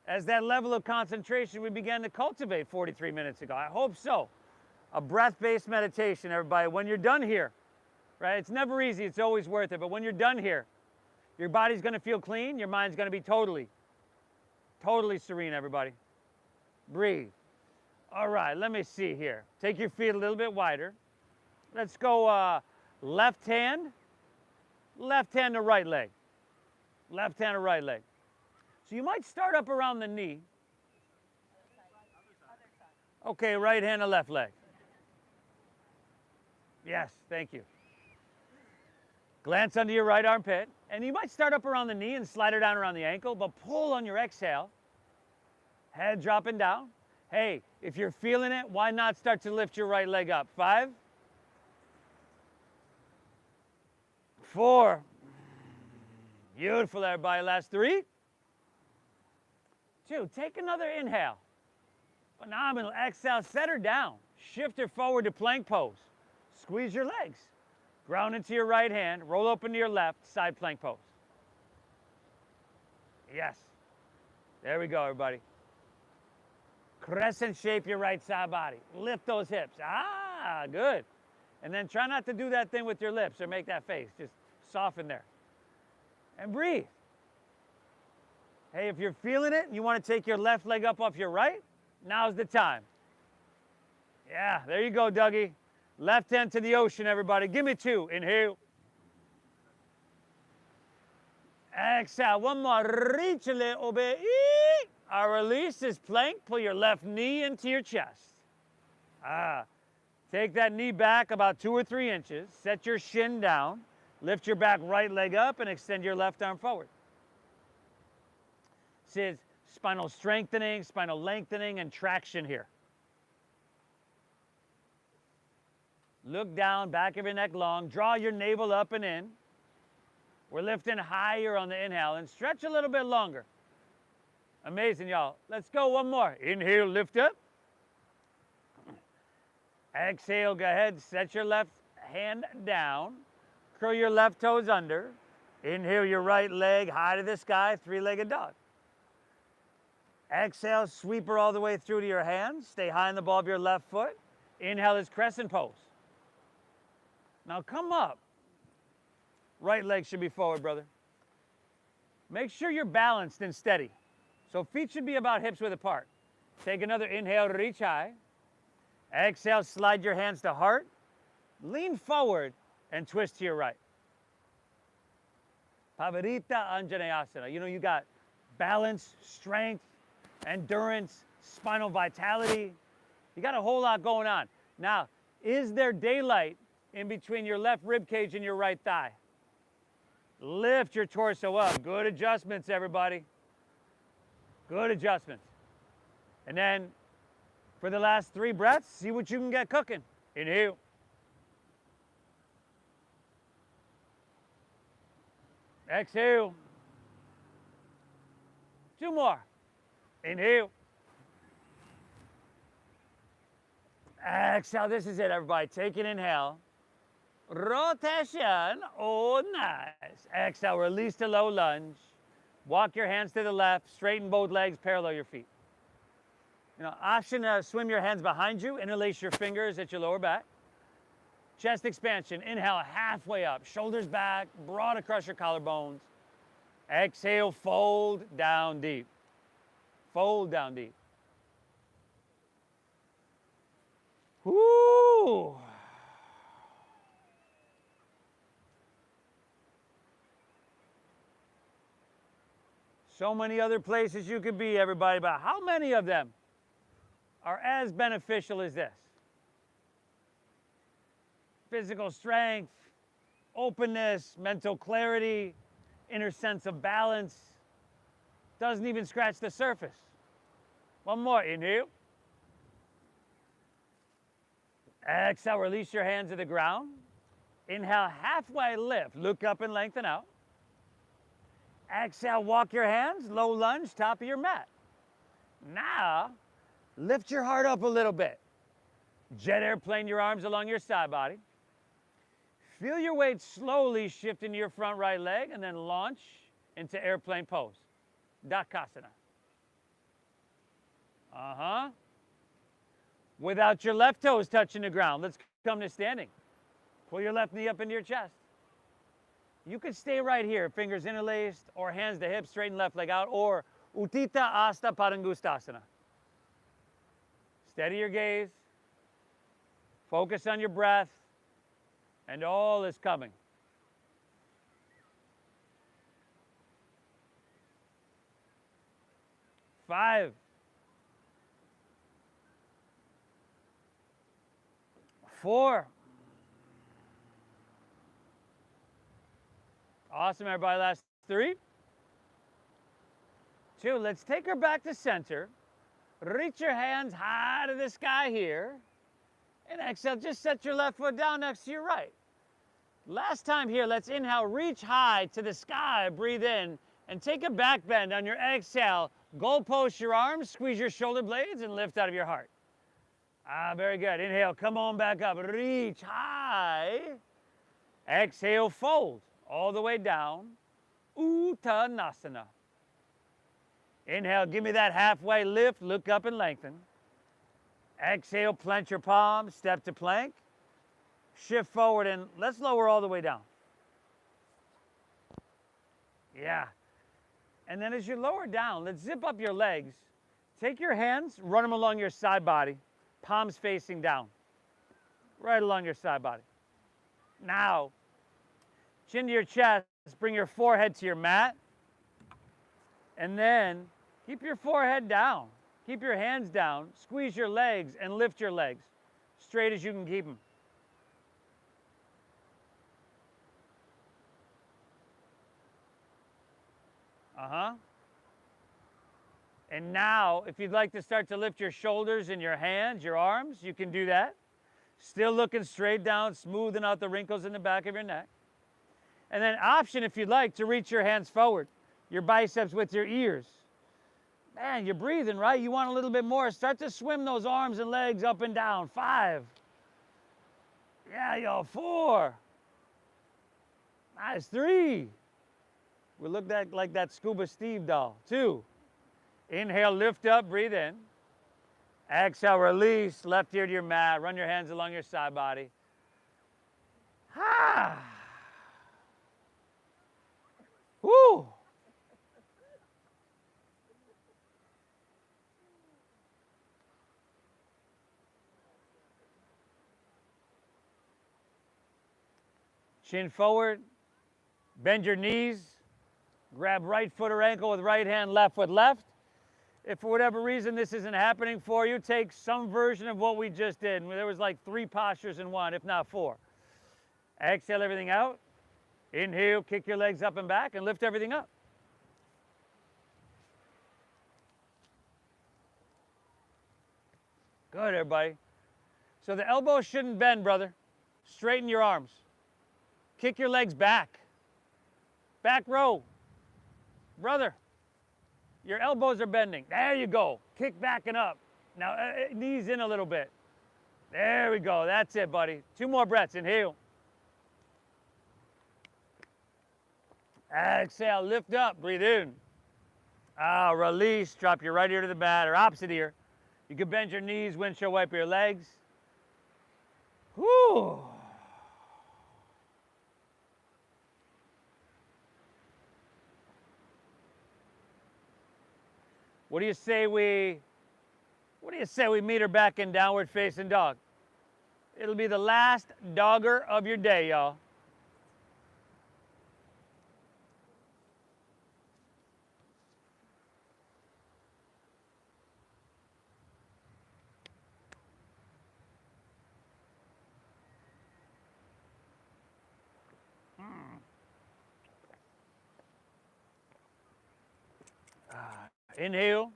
as that level of concentration we began to cultivate 43 minutes ago? I hope so. A breath-based meditation, everybody. When you're done here, right? It's never easy. It's always worth it. But when you're done here, your body's going to feel clean. Your mind's going to be totally serene, everybody. Breathe. All right, let me see here. Take your feet a little bit wider. Let's go left hand to right leg. Left hand to right leg. So you might start up around the knee. Okay, right hand to left leg. Yes, thank you. Glance under your right armpit. And you might start up around the knee and slide it down around the ankle, but pull on your exhale. Head dropping down. Hey, if you're feeling it, why not start to lift your right leg up? 5, 4. Beautiful, everybody. Last 3, 2. Take another inhale. Phenomenal. Exhale, set her down. Shift her forward to plank pose. Squeeze your legs. Ground into your right hand. Roll open to your left. Side plank pose. Yes. There we go, everybody. Crescent shape your right side body. Lift those hips. Ah, good. And then try not to do that thing with your lips or make that face. Just soften there. And breathe. Hey, if you're feeling it and you want to take your left leg up off your right, now's the time. Yeah, there you go, Dougie. Left hand to the ocean, everybody. Give me 2. Inhale. Exhale. One more. Reach a little bit. Our release is plank. Pull your left knee into your chest. Take that knee back about 2 or 3 inches. Set your shin down. Lift your back right leg up and extend your left arm forward. This is spinal strengthening, spinal lengthening, and traction here. Look down, back of your neck long. Draw your navel up and in. We're lifting higher on the inhale and stretch a little bit longer. Amazing, y'all. Let's go one more. Inhale, lift up. Exhale, go ahead. Set your left hand down. Curl your left toes under. Inhale your right leg high to the sky, 3-legged dog. Exhale, sweep her all the way through to your hands. Stay high in the ball of your left foot. Inhale is crescent pose. Now come up. Right leg should be forward, brother. Make sure you're balanced and steady. So feet should be about hips width apart. Take another inhale, reach high. Exhale, slide your hands to heart. Lean forward and twist to your right. Pavarita Anjaneyasana. You know, you got balance, strength, endurance, spinal vitality. You got a whole lot going on. Now, is there daylight in between your left rib cage and your right thigh? Lift your torso up. Good adjustments, everybody. Good adjustments. And then for the last 3 breaths, see what you can get cooking. Inhale. Exhale. 2 more. Inhale. Exhale. This is it, everybody. Take an inhale. Rotation. Oh, nice. Exhale. Release to low lunge. Walk your hands to the left. Straighten both legs. Parallel your feet. You know, option to swim your hands behind you. Interlace your fingers at your lower back. Chest expansion. Inhale halfway up. Shoulders back. Broad across your collarbones. Exhale. Fold down deep. Fold down deep. Woo! So many other places you could be, everybody, but how many of them are as beneficial as this? Physical strength, openness, mental clarity, inner sense of balance. Doesn't even scratch the surface. One more, inhale. Exhale, release your hands to the ground. Inhale, halfway lift. Look up and lengthen out. Exhale, walk your hands, low lunge, top of your mat. Now, lift your heart up a little bit. Jet airplane your arms along your side body. Feel your weight slowly shift into your front right leg and then launch into airplane pose. Konasana. Without your left toes touching the ground. Let's come to standing. Pull your left knee up into your chest. You could stay right here, fingers interlaced, or hands to hips, straighten left leg out, or Utthita Hasta Padangusthasana. Steady your gaze. Focus on your breath, and all is coming. Five. 4. Awesome, everybody. Last 3. 2. Let's take her back to center. Reach your hands high to the sky here. And exhale, just set your left foot down next to your right. Last time here, let's inhale, reach high to the sky, breathe in, and take a back bend on your exhale. Goal post your arms, squeeze your shoulder blades, and lift out of your heart. Very good. Inhale, come on back up. Reach high. Exhale, fold all the way down. Uttanasana. Inhale, give me that halfway lift. Look up and lengthen. Exhale, plant your palms, step to plank. Shift forward and let's lower all the way down. Yeah. And then as you lower down, let's zip up your legs. Take your hands, run them along your side body. Palms facing down, right along your side body. Now, chin to your chest, bring your forehead to your mat, and then keep your forehead down. Keep your hands down, squeeze your legs, and lift your legs, straight as you can keep them. And now, if you'd like to start to lift your shoulders and your hands, your arms, you can do that. Still looking straight down, smoothing out the wrinkles in the back of your neck. And then option, if you'd like, to reach your hands forward, your biceps with your ears. Man, you're breathing, right? You want a little bit more. Start to swim those arms and legs up and down. 5. Yeah, y'all. 4. Nice. 3. We look like that Scuba Steve doll. 2. Inhale, lift up, breathe in. Exhale, release, left ear to your mat. Run your hands along your side body. Woo! Chin forward, bend your knees, grab right foot or ankle with right hand, left with left. If for whatever reason this isn't happening for you, take some version of what we just did. There was like 3 postures in one, if not 4. Exhale everything out. Inhale, kick your legs up and back and lift everything up. Good, everybody. So the elbows shouldn't bend, brother. Straighten your arms. Kick your legs back. Back row. Brother. Your elbows are bending. There you go. Kick back and up. Now, knees in a little bit. There we go. That's it, buddy. 2 more breaths. Inhale. Exhale. Lift up. Breathe in. Release. Drop your right ear to the mat or opposite ear. You can bend your knees, windshield wiper your legs. Whew. What do you say we meet her back in downward facing dog? It'll be the last dogger of your day, y'all. Inhale.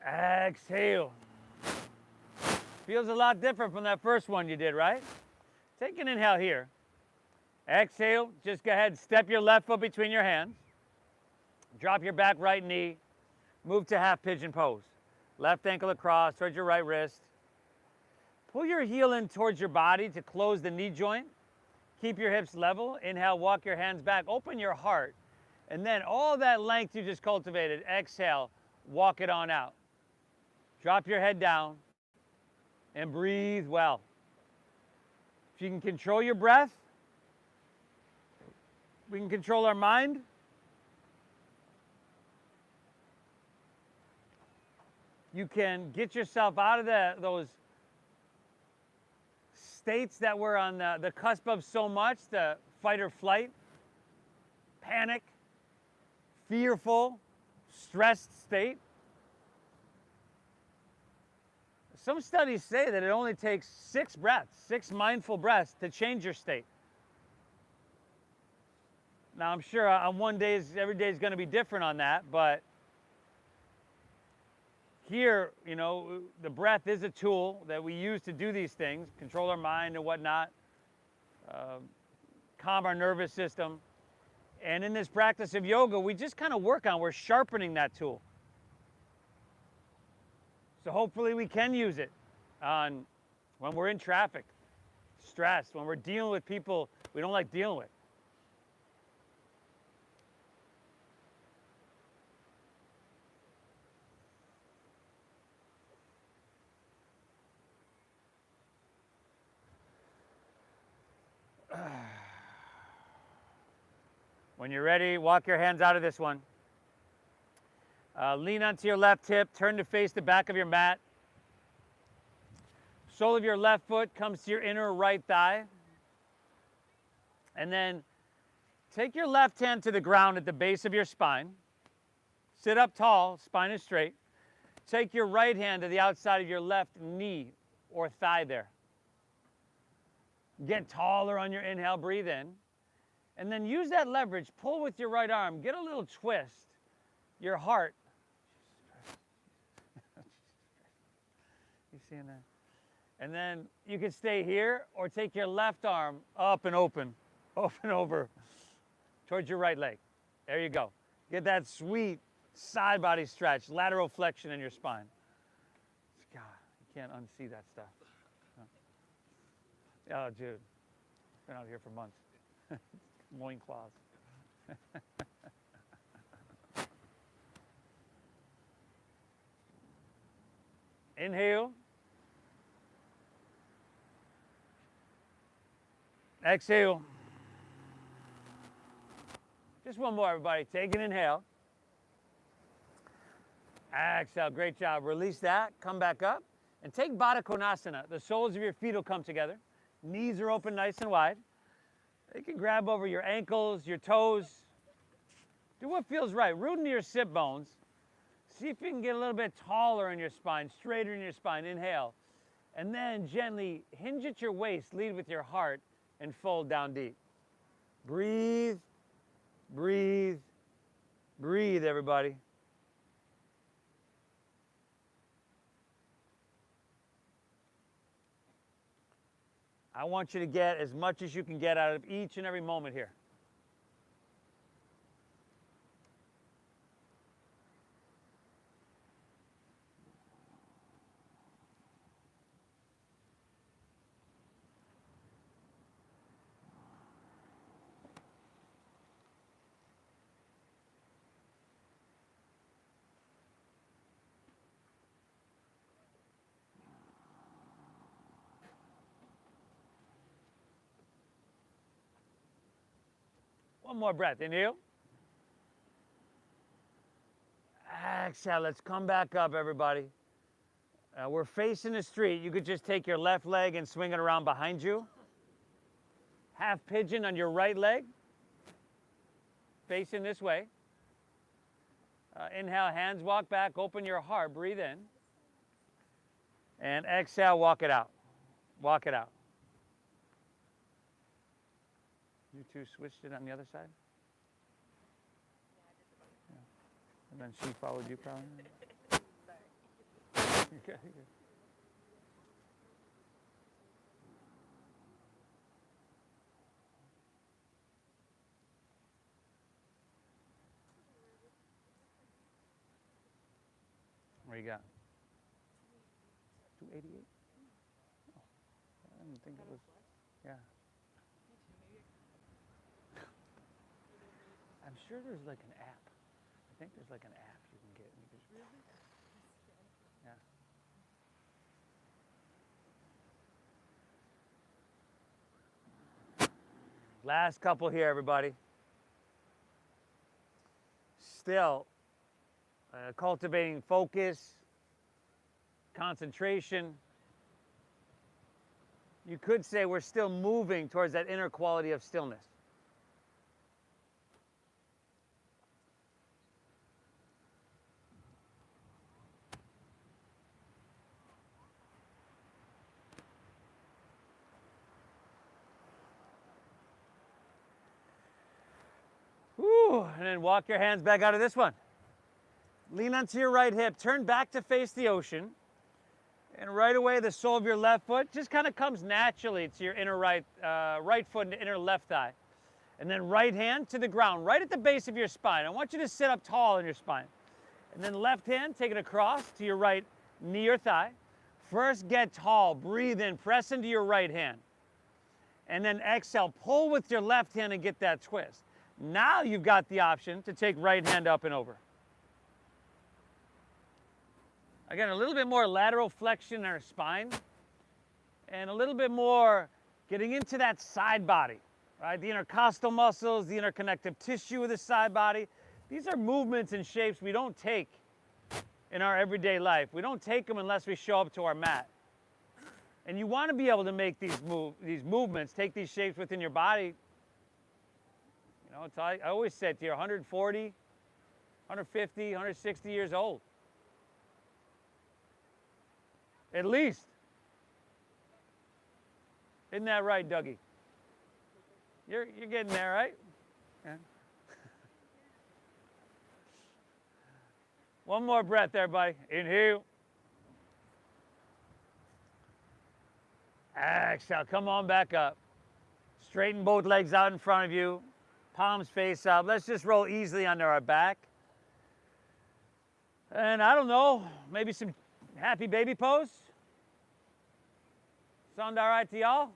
Exhale. Feels a lot different from that first one you did, right? Take an inhale here. Exhale. Just go ahead and step your left foot between your hands. Drop your back right knee. Move to half pigeon pose. Left ankle across towards your right wrist. Pull your heel in towards your body to close the knee joint. Keep your hips level. Inhale, walk your hands back. Open your heart. And then all that length you just cultivated, exhale, walk it on out. Drop your head down and breathe well. If you can control your breath, we can control our mind. You can get yourself out of those states that we're on the cusp of so much, the fight or flight, panic, fearful, stressed state. Some studies say that it only takes 6 breaths, 6 mindful breaths to change your state. Now, I'm sure every day is going to be different on that, but here, you know, the breath is a tool that we use to do these things, control our mind and whatnot, calm our nervous system. And in this practice of yoga, we just kind of we're sharpening that tool. So hopefully we can use it when we're in traffic, stressed, when we're dealing with people we don't like dealing with. When you're ready, walk your hands out of this one. Lean onto your left hip, turn to face the back of your mat. Sole of your left foot comes to your inner right thigh. And then take your left hand to the ground at the base of your spine. Sit up tall, spine is straight. Take your right hand to the outside of your left knee or thigh there. Get taller on your inhale, breathe in. And then use that leverage, pull with your right arm, get a little twist. Your heart. You seeing that? And then you can stay here or take your left arm up and open over towards your right leg. There you go. Get that sweet side body stretch, lateral flexion in your spine. God, you can't unsee that stuff. Oh, dude, been out here for months. Loincloths. Inhale. Exhale. Just one more, everybody. Take an inhale. Exhale. Great job. Release that. Come back up. And take Baddha Konasana. The soles of your feet will come together. Knees are open nice and wide. You can grab over your ankles, your toes. Do what feels right. Root into your sit bones. See if you can get a little bit taller in your spine, straighter in your spine. Inhale. And then gently hinge at your waist, lead with your heart, and fold down deep. Breathe, breathe, breathe, everybody. I want you to get as much as you can get out of each and every moment here. One more breath. Inhale. Exhale. Let's come back up, everybody. We're facing the street. You could just take your left leg and swing it around behind you. Half pigeon on your right leg. Facing this way. Inhale, hands walk back. Open your heart. Breathe in. And exhale, walk it out. Walk it out. You two switched it on the other side? Yeah. And then she followed you probably? Okay. What do you got? 288? Oh, I didn't think it was. Yeah. I'm sure there's like an app. I think there's like an app you can get. You can just, yeah. Last couple here, everybody. Still cultivating focus, concentration. You could say we're still moving towards that inner quality of stillness. Woo, and then walk your hands back out of this one. Lean onto your right hip, turn back to face the ocean, and right away the sole of your left foot just kind of comes naturally to your inner right foot and inner left thigh. And then right hand to the ground, right at the base of your spine. I want you to sit up tall in your spine. And then left hand, take it across to your right knee or thigh. First get tall, breathe in, press into your right hand. And then exhale, pull with your left hand and get that twist. Now you've got the option to take right hand up and over. Again, a little bit more lateral flexion in our spine and a little bit more getting into that side body, right? The intercostal muscles, the interconnective tissue of the side body. These are movements and shapes we don't take in our everyday life. We don't take them unless we show up to our mat. And you want to be able to make these movements, take these shapes within your body. You know, I always say to you, 140, 150, 160 years old. At least. Isn't that right, Dougie? You're getting there, right? Yeah. One more breath, everybody. Inhale. Exhale. Come on back up. Straighten both legs out in front of you. Palms face up. Let's just roll easily under our back. And I don't know, maybe some happy baby pose? Sound all right to y'all?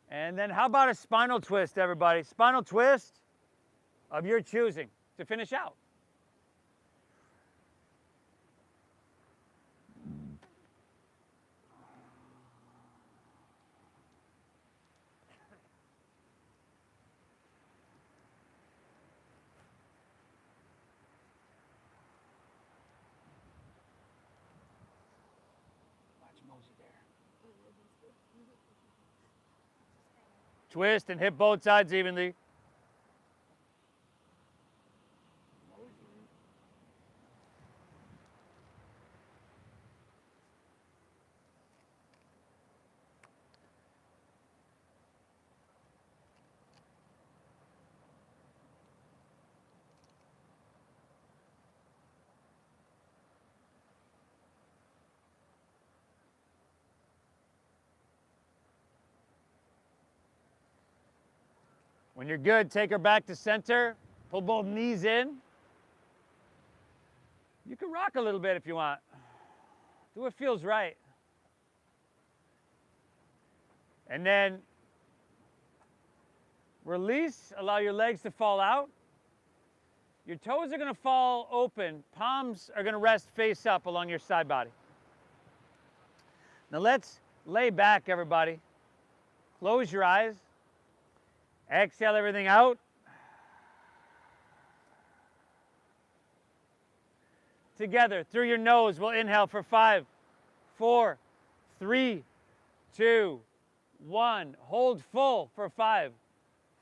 And then how about a spinal twist, everybody? Spinal twist of your choosing to finish out. Twist and hit both sides evenly. When you're good, take her back to center. Pull both knees in. You can rock a little bit if you want. Do what feels right. And then release, allow your legs to fall out. Your toes are going to fall open. Palms are going to rest face up along your side body. Now let's lay back, everybody. Close your eyes. Exhale everything out. Together, through your nose, we'll inhale for 5, 4, 3, 2, 1. Hold full for 5,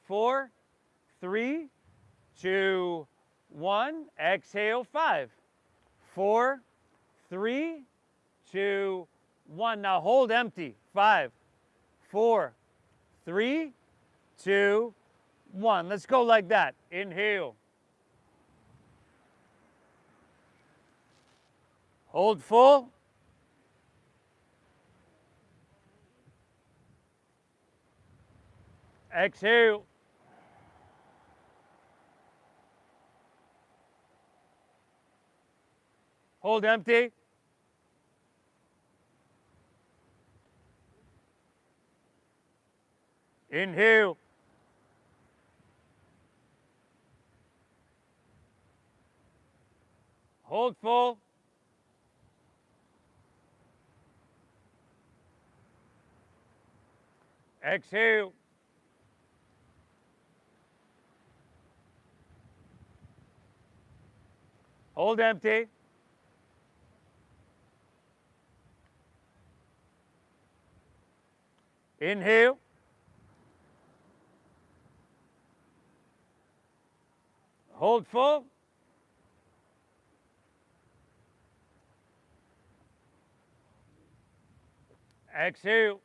4, 3, 2, 1. Exhale, 5, 4, 3, 2, 1. Now hold empty. 5, 4, 3, 2, 1. Let's go like that. Inhale. Hold full. Exhale. Hold empty. Inhale. Hold full. Exhale. Hold empty. Inhale. Hold full. Exhale.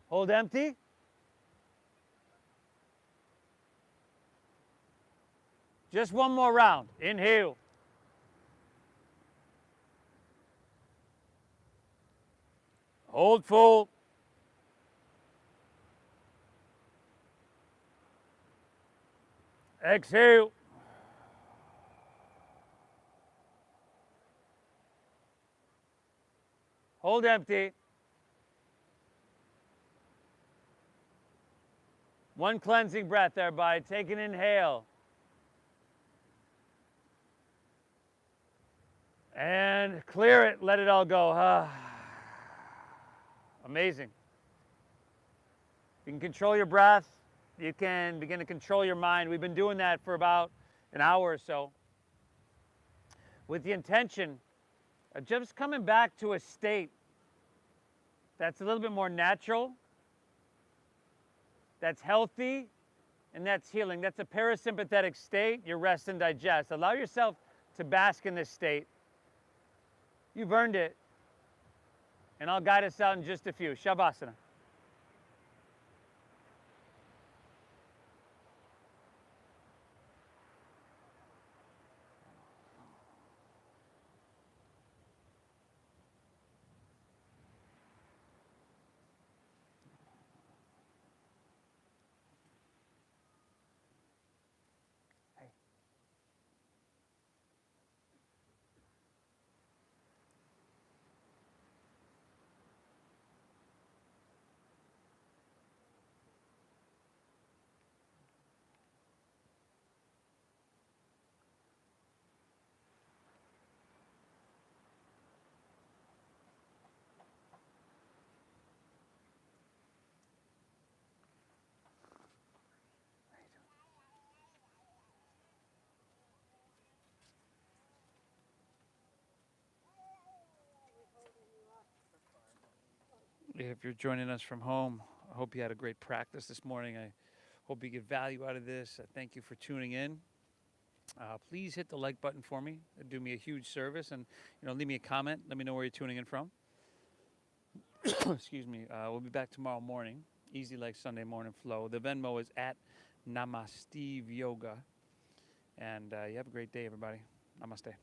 Hold empty. Just one more round. Inhale. Hold full. Exhale. Hold empty. One cleansing breath, everybody. Take an inhale. And clear it. Let it all go. Amazing. You can control your breath. You can begin to control your mind. We've been doing that for about an hour or so with the intention of just coming back to a state that's a little bit more natural, that's healthy, and that's healing. That's a parasympathetic state, your rest and digest. Allow yourself to bask in this state. You've earned it. And I'll guide us out in just a few. Shavasana. If you're joining us from home, I hope you had a great practice this morning. I hope you get value out of this. I thank you for tuning in. Please hit the like button for me. It'd do me a huge service, and leave me a comment. Let me know where you're tuning in from. Excuse me. We'll be back tomorrow morning. Easy like Sunday morning flow. The Venmo is at Namaste Yoga, and you have a great day, everybody. Namaste.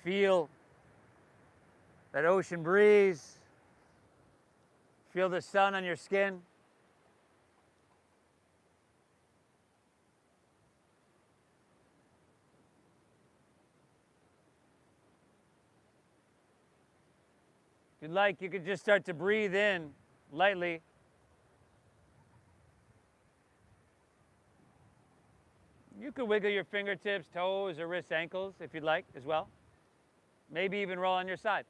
Feel that ocean breeze. Feel the sun on your skin. If you'd like, you could just start to breathe in lightly. You could wiggle your fingertips, toes, or wrists, ankles if you'd like as well. Maybe even roll on your side.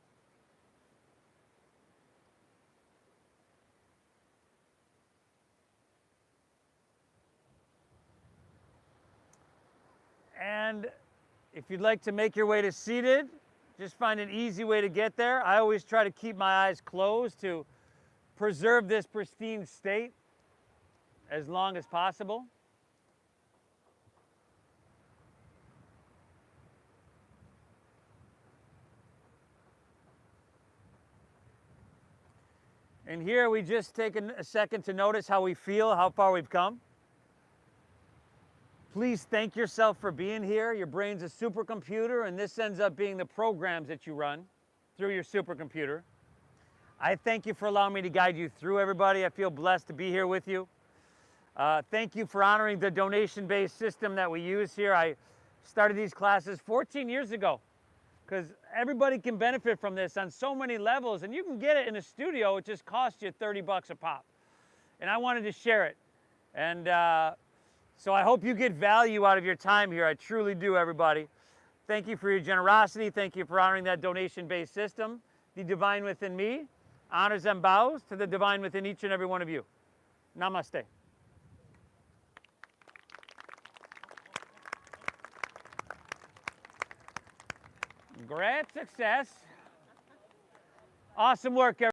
And if you'd like to make your way to seated, just find an easy way to get there. I always try to keep my eyes closed to preserve this pristine state as long as possible. And here we just take a second to notice how we feel, how far we've come. Please thank yourself for being here. Your brain's a supercomputer, and this ends up being the programs that you run through your supercomputer. I thank you for allowing me to guide you through, everybody. I feel blessed to be here with you. Thank you for honoring the donation-based system that we use here. I started these classes 14 years ago because everybody can benefit from this on so many levels, and you can get it in a studio. It just costs you 30 bucks a pop. And I wanted to share it. And so I hope you get value out of your time here. I truly do, everybody. Thank you for your generosity. Thank you for honoring that donation-based system. The divine within me honors and bows to the divine within each and every one of you. Namaste. Great success. Awesome work, everyone.